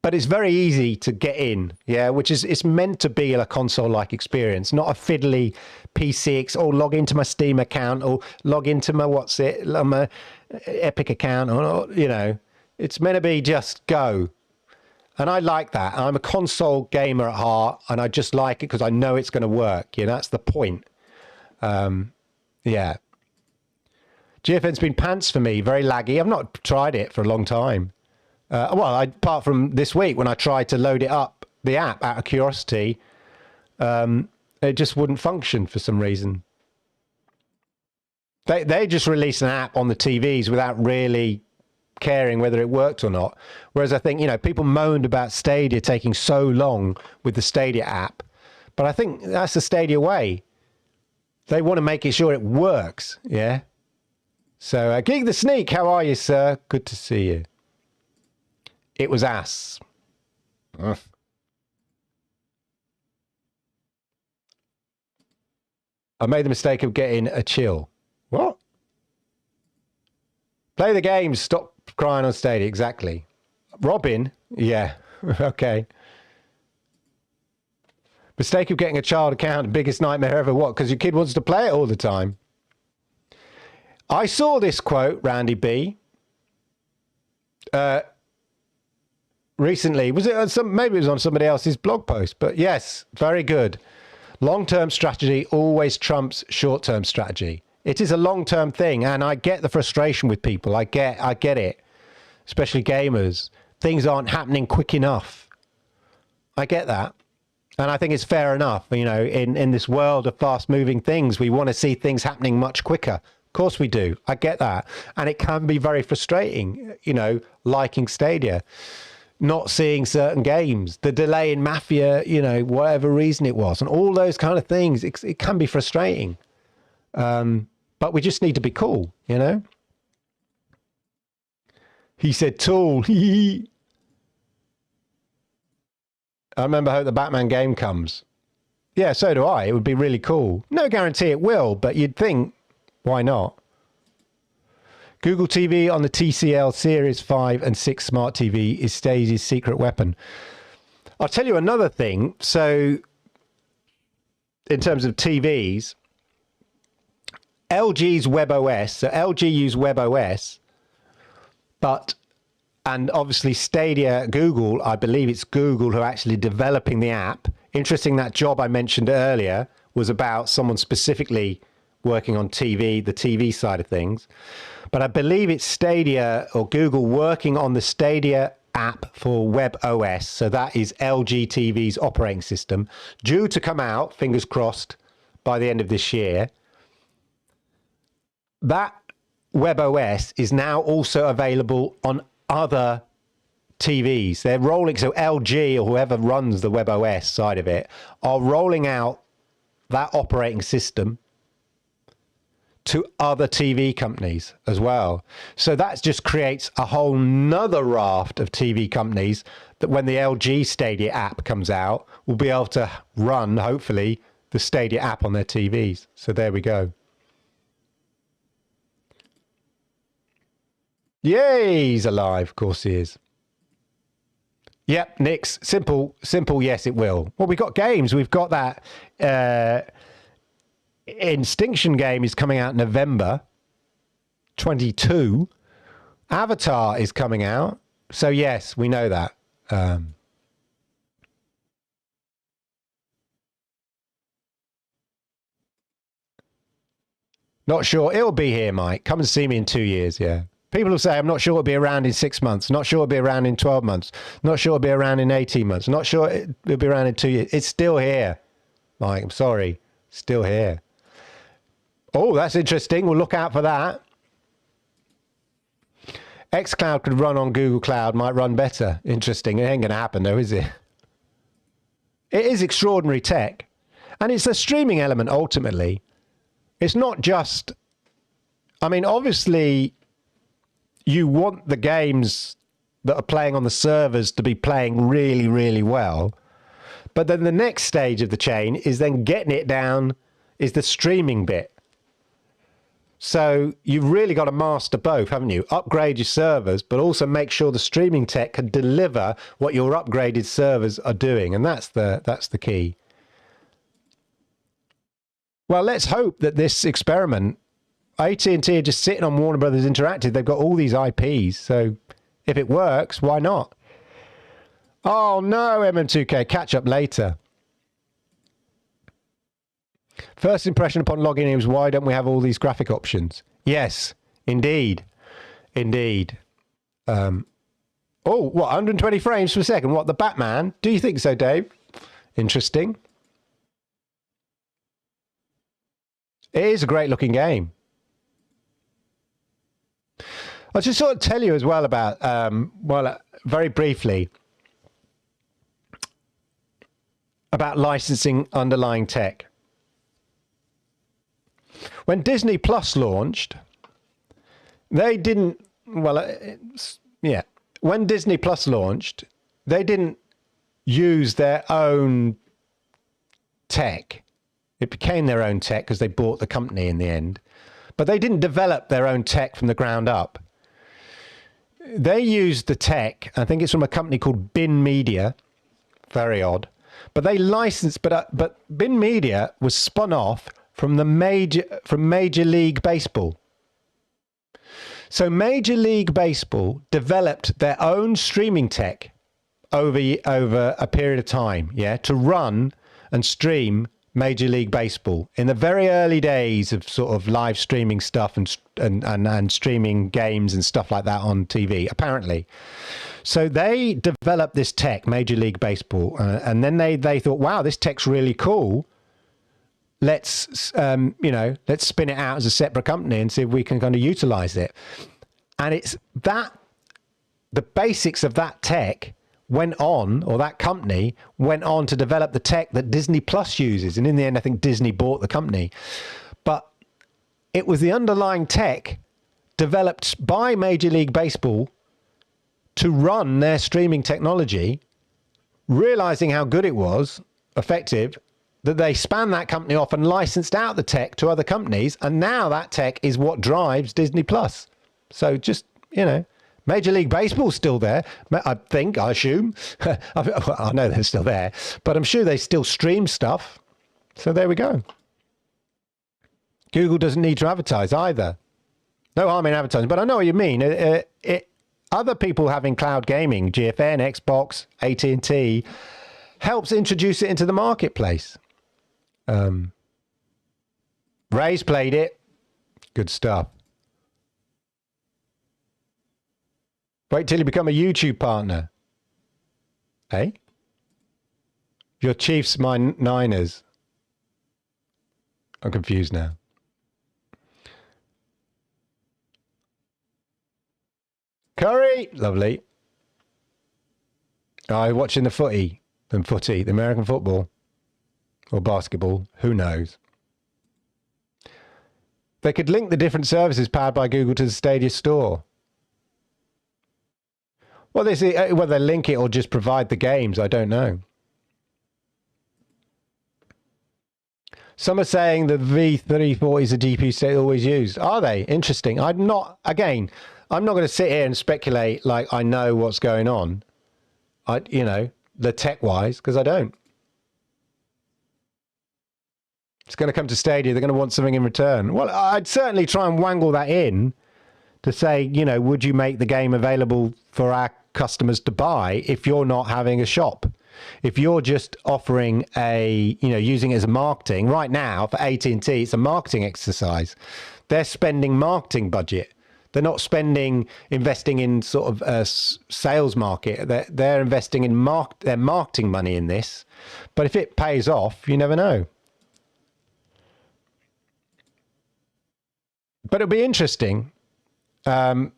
But it's very easy to get in, yeah, which is, it's meant to be a console-like experience, not a fiddly P6 or log into my Steam account or log into my my Epic account, or, you know, it's meant to be just go. And I like that. I'm a console gamer at heart, and I just like it because I know it's going to work. You know, that's the point. Yeah. GFN's been pants for me, very laggy. I've not tried it for a long time. Well, apart from this week when I tried to load it up, the app, out of curiosity, it just wouldn't function for some reason. They just released an app on the TVs without really caring whether it worked or not. Whereas I think, you know, people moaned about Stadia taking so long with the Stadia app. But I think that's the Stadia way. They want to make sure it works, yeah? So, Geek the Sneak, how are you, sir? Good to see you. It was ass. I made the mistake of getting a chill. What? Play the games. Stop crying on Stadia. Exactly. Robin? Yeah. Okay. Mistake of getting a child account. Biggest nightmare ever. What? Because your kid wants to play it all the time. I saw this quote, Randy B. Recently, was it on maybe it was on somebody else's blog post, but yes, very good. Long-term strategy always trumps short-term strategy. It is a long-term thing, and I get the frustration with people. I get it, especially gamers. Things aren't happening quick enough. I get that, and I think it's fair enough. You know, in this world of fast-moving things, we want to see things happening much quicker. Of course we do. I get that, and it can be very frustrating. You know, liking Stadia. Not seeing certain games, the delay in Mafia, you know, whatever reason it was, and all those kind of things, it can be frustrating. But we just need to be cool, you know? He said tool. I remember how the Batman game comes. Yeah, so do I. It would be really cool. No guarantee it will, but you'd think, why not? Google TV on the TCL Series 5 and 6 smart TV is Stadia's secret weapon. I'll tell you another thing. So, in terms of TVs, LG's WebOS, so LG use WebOS, and obviously Stadia, Google, I believe it's Google who are actually developing the app. Interesting, that job I mentioned earlier was about someone specifically working on TV, the TV side of things. But I believe it's Stadia or Google working on the Stadia app for WebOS. So that is LG TV's operating system, due to come out, fingers crossed, by the end of this year. That WebOS is now also available on other TVs. They're rolling, so LG or whoever runs the WebOS side of it are rolling out that operating system to other TV companies as well. So that just creates a whole nother raft of TV companies that when the LG Stadia app comes out, will be able to run, hopefully, the Stadia app on their TVs. So there we go. Yay, he's alive. Of course he is. Yep, Nick's simple, yes, it will. Well, we've got games. We've got that Instinction game is coming out November 22. Avatar is coming out. So, yes, we know that. Not sure. It'll be here, Mike. Come and see me in 2 years, yeah. People will say, I'm not sure it'll be around in 6 months. Not sure it'll be around in 12 months. Not sure it'll be around in 18 months. Not sure it'll be around in 2 years. It's still here, Mike. I'm sorry. Still here. Oh, that's interesting. We'll look out for that. xCloud could run on Google Cloud, might run better. Interesting. It ain't going to happen, though, is it? It is extraordinary tech. And it's a streaming element, ultimately. It's not just... I mean, obviously, you want the games that are playing on the servers to be playing really, really well. But then the next stage of the chain is then getting it down, is the streaming bit. So you've really got to master both, haven't you? Upgrade your servers, but also make sure the streaming tech can deliver what your upgraded servers are doing. And that's the key. Well, let's hope that this experiment, AT&T are just sitting on Warner Brothers Interactive. They've got all these IPs. So if it works, why not? Oh, no, MM2K. Catch up later. First impression upon logging in was, why don't we have all these graphic options? Yes, indeed. Indeed. Oh, what, 120 frames per second? What, the Batman? Do you think so, Dave? Interesting. It is a great looking game. I just sort of tell you as well about, very briefly, about licensing underlying tech. When Disney Plus launched, they didn't, when Disney Plus launched, they didn't use their own tech. It became their own tech because they bought the company in the end. But they didn't develop their own tech from the ground up. They used the tech, I think it's from a company called Bin Media, very odd. But they licensed, but Bin Media was spun off from Major League Baseball. So Major League Baseball developed their own streaming tech over a period of time, yeah, to run and stream Major League Baseball in the very early days of sort of live streaming stuff and streaming games and stuff like that on TV, apparently. So they developed this tech, Major League Baseball, and then they thought, wow, this tech's really cool. Let's spin it out as a separate company and see if we can kind of utilize it. And it's that the basics of that tech went on, or that company went on to develop the tech that Disney Plus uses. And in the end, I think Disney bought the company. But it was the underlying tech developed by Major League Baseball to run their streaming technology, realizing how good it was, effective, that they spanned that company off and licensed out the tech to other companies. And now that tech is what drives Disney Plus. So just, Major League Baseball's still there, I assume. I know they're still there, but I'm sure they still stream stuff. So there we go. Google doesn't need to advertise either. No harm in advertising, but I know what you mean. Other people having cloud gaming, GFN, Xbox, AT&T, helps introduce it into the marketplace. Ray's played it. Good stuff. Wait till you become a YouTube partner. Hey? Your Chiefs, my Niners. I'm confused now. Curry, lovely. I watching the footy, the American football or basketball, who knows? They could link the different services powered by Google to the Stadia store. Well, whether they link it or just provide the games, I don't know. Some are saying the V340 is a GPU Stadia always used. Are they? Interesting. I'm not going to sit here and speculate like I know what's going on. The tech-wise, because I don't. It's going to come to Stadia. They're going to want something in return. Well, I'd certainly try and wangle that in to say, would you make the game available for our customers to buy if you're not having a shop? If you're just offering using it as a marketing, right now for AT&T, it's a marketing exercise. They're spending marketing budget. They're not investing in sort of a sales market. They're investing in their marketing money in this. But if it pays off, you never know. But it'll be interesting. But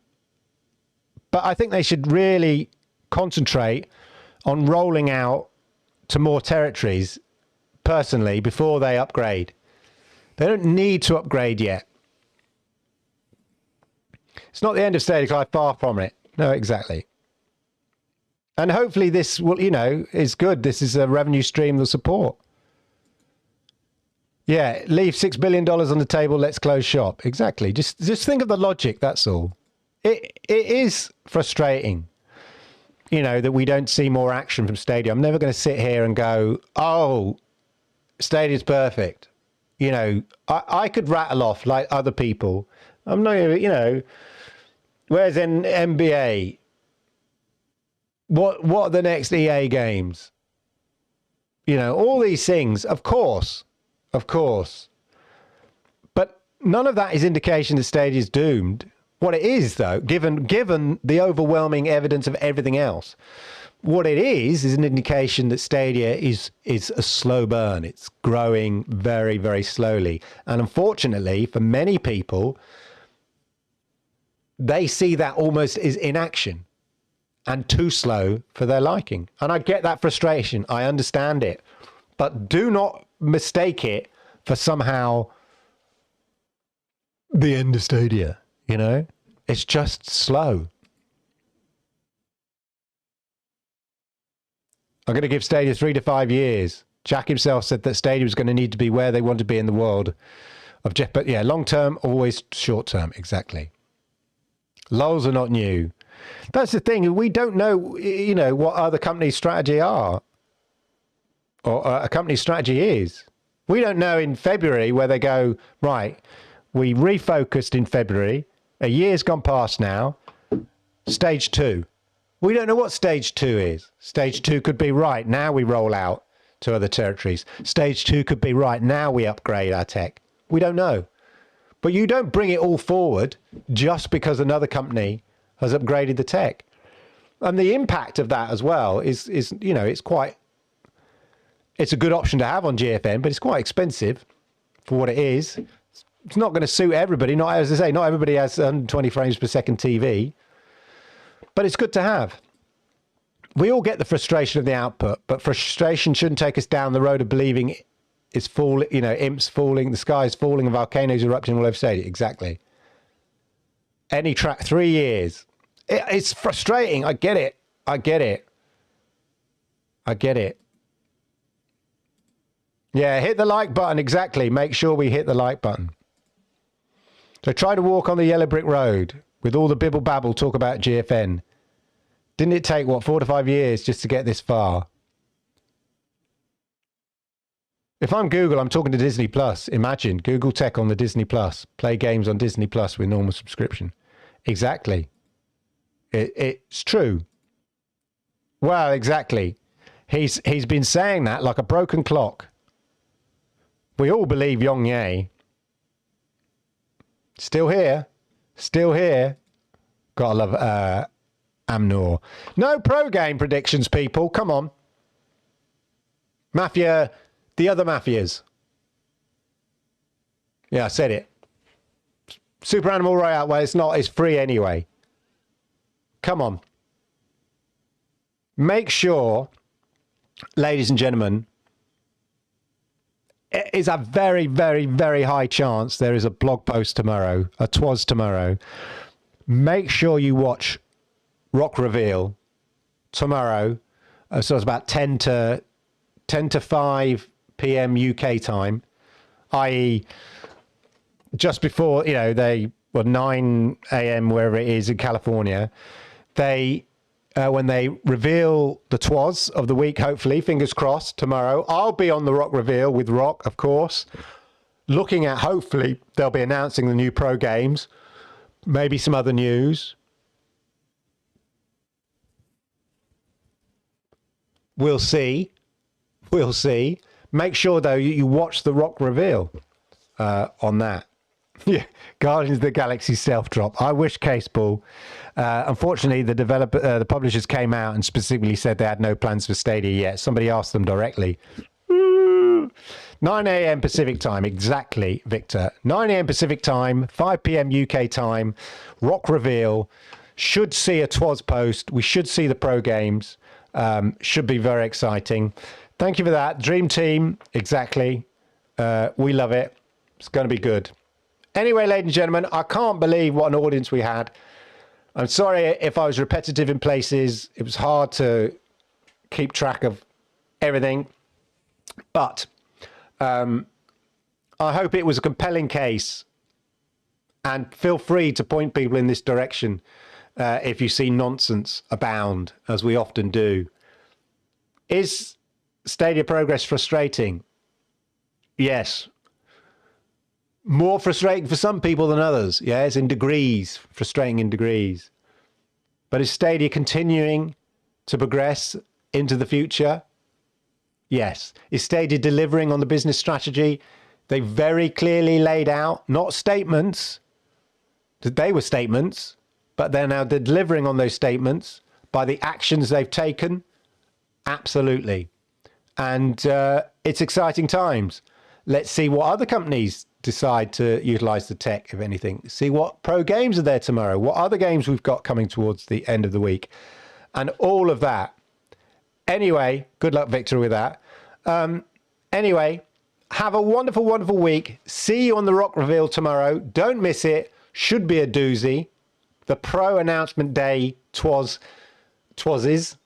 I think they should really concentrate on rolling out to more territories personally before they upgrade. They don't need to upgrade yet. It's not the end of Stadia, far from it. No, exactly. And hopefully this will, is good. This is a revenue stream they'll support. Yeah, leave $6 billion on the table. Let's close shop. Exactly. Just think of the logic. That's all. It is frustrating, that we don't see more action from Stadia. I'm never going to sit here and go, oh, Stadia's perfect. I could rattle off like other people. I'm not, where's an NBA? What are the next EA games? All these things, of course. But none of that is indication that Stadia is doomed. What it is, though, given the overwhelming evidence of everything else, what it is an indication that Stadia is a slow burn. It's growing very, very slowly. And unfortunately, for many people, they see that almost as inaction and too slow for their liking. And I get that frustration. I understand it. But do not mistake it for somehow the end of Stadia, It's just slow. I'm going to give Stadia 3 to 5 years. Jack himself said that Stadia was going to need to be where they want to be in the world of Jeff. But yeah, long term, always short term. Exactly. Lulls are not new. That's the thing. We don't know, what other companies' strategy are or a company's strategy is. We don't know in February where they go, right, we refocused in February. A year's gone past now. Stage 2. We don't know what stage 2 is. Stage 2 could be right. Now we roll out to other territories. Stage 2 could be right. Now we upgrade our tech. We don't know. But you don't bring it all forward just because another company has upgraded the tech. And the impact of that as well is it's a good option to have on GFN, but it's quite expensive for what it is. It's not going to suit everybody. Not, as I say, not everybody has 120 frames per second TV, but it's good to have. We all get the frustration of the output, but frustration shouldn't take us down the road of believing it's falling, imps falling, the sky is falling, and volcanoes erupting all over Stadia. Exactly. Any track, 3 years. It's frustrating. I get it. Yeah, hit the like button. Exactly. Make sure we hit the like button. So try to walk on the yellow brick road with all the bibble babble talk about GFN. Didn't it take, 4 to 5 years just to get this far? If I'm Google, I'm talking to Disney Plus. Imagine Google Tech on the Disney Plus. Play games on Disney Plus with normal subscription. Exactly. It's true. Well, exactly. He's been saying that like a broken clock. We all believe Yong Ye. Still here. Gotta love Amnor. No pro game predictions, people. Come on. Mafia, the other mafias. Yeah, I said it. Super Animal Royale, well, it's not. It's free anyway. Come on. make sure, ladies and gentlemen, it is a very, very, very high chance there is a blog post tomorrow, a TWAS tomorrow. Make sure you watch Rock Reveal tomorrow. So it's about 10 to 5 p.m. UK time, i.e. just before, they, 9 a.m. wherever it is in California, when they reveal the TWAS of the week, hopefully, fingers crossed, tomorrow, I'll be on the Rock Reveal with Rock, of course, looking at, hopefully, they'll be announcing the new pro games, maybe some other news. We'll see. We'll see. Make sure, though, you watch the Rock Reveal on that. Yeah, Guardians of the Galaxy self-drop. I wish Case Ball. Unfortunately, the publishers came out and specifically said they had no plans for Stadia yet. Somebody asked them directly. 9 a.m. Pacific time, exactly, Victor. 9 a.m. Pacific time, 5 p.m. UK time. Rock Reveal. Should see a TWAS post. We should see the pro games. Should be very exciting. Thank you for that. Dream Team, exactly. We love it. It's going to be good. Anyway, ladies and gentlemen, I can't believe what an audience we had. I'm sorry if I was repetitive in places. It was hard to keep track of everything. But I hope it was a compelling case. And feel free to point people in this direction if you see nonsense abound, as we often do. Is Stadia progress frustrating? Yes. More frustrating for some people than others. Yeah, it's in degrees, frustrating in degrees. But is Stadia continuing to progress into the future? Yes. Is Stadia delivering on the business strategy they very clearly laid out? Not statements. They were statements, but they're now delivering on those statements by the actions they've taken. Absolutely. And it's exciting times. Let's see what other companies decide to utilize the tech, if anything. See what pro games are there tomorrow, what other games we've got coming towards the end of the week, and all of that. Anyway, good luck, Victor, with that. Anyway, have a wonderful, wonderful week. See you on the Rock Reveal tomorrow. Don't miss it. Should be a doozy. The pro announcement day TWASes.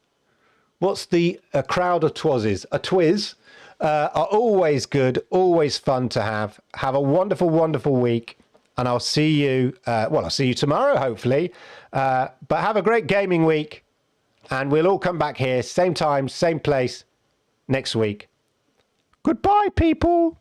What's the crowd of TWASes? A Twiz. Are always good, always fun to have. Have a wonderful, wonderful week. And I'll see you, I'll see you tomorrow, hopefully. But have a great gaming week. And we'll all come back here, same time, same place, next week. Goodbye, people.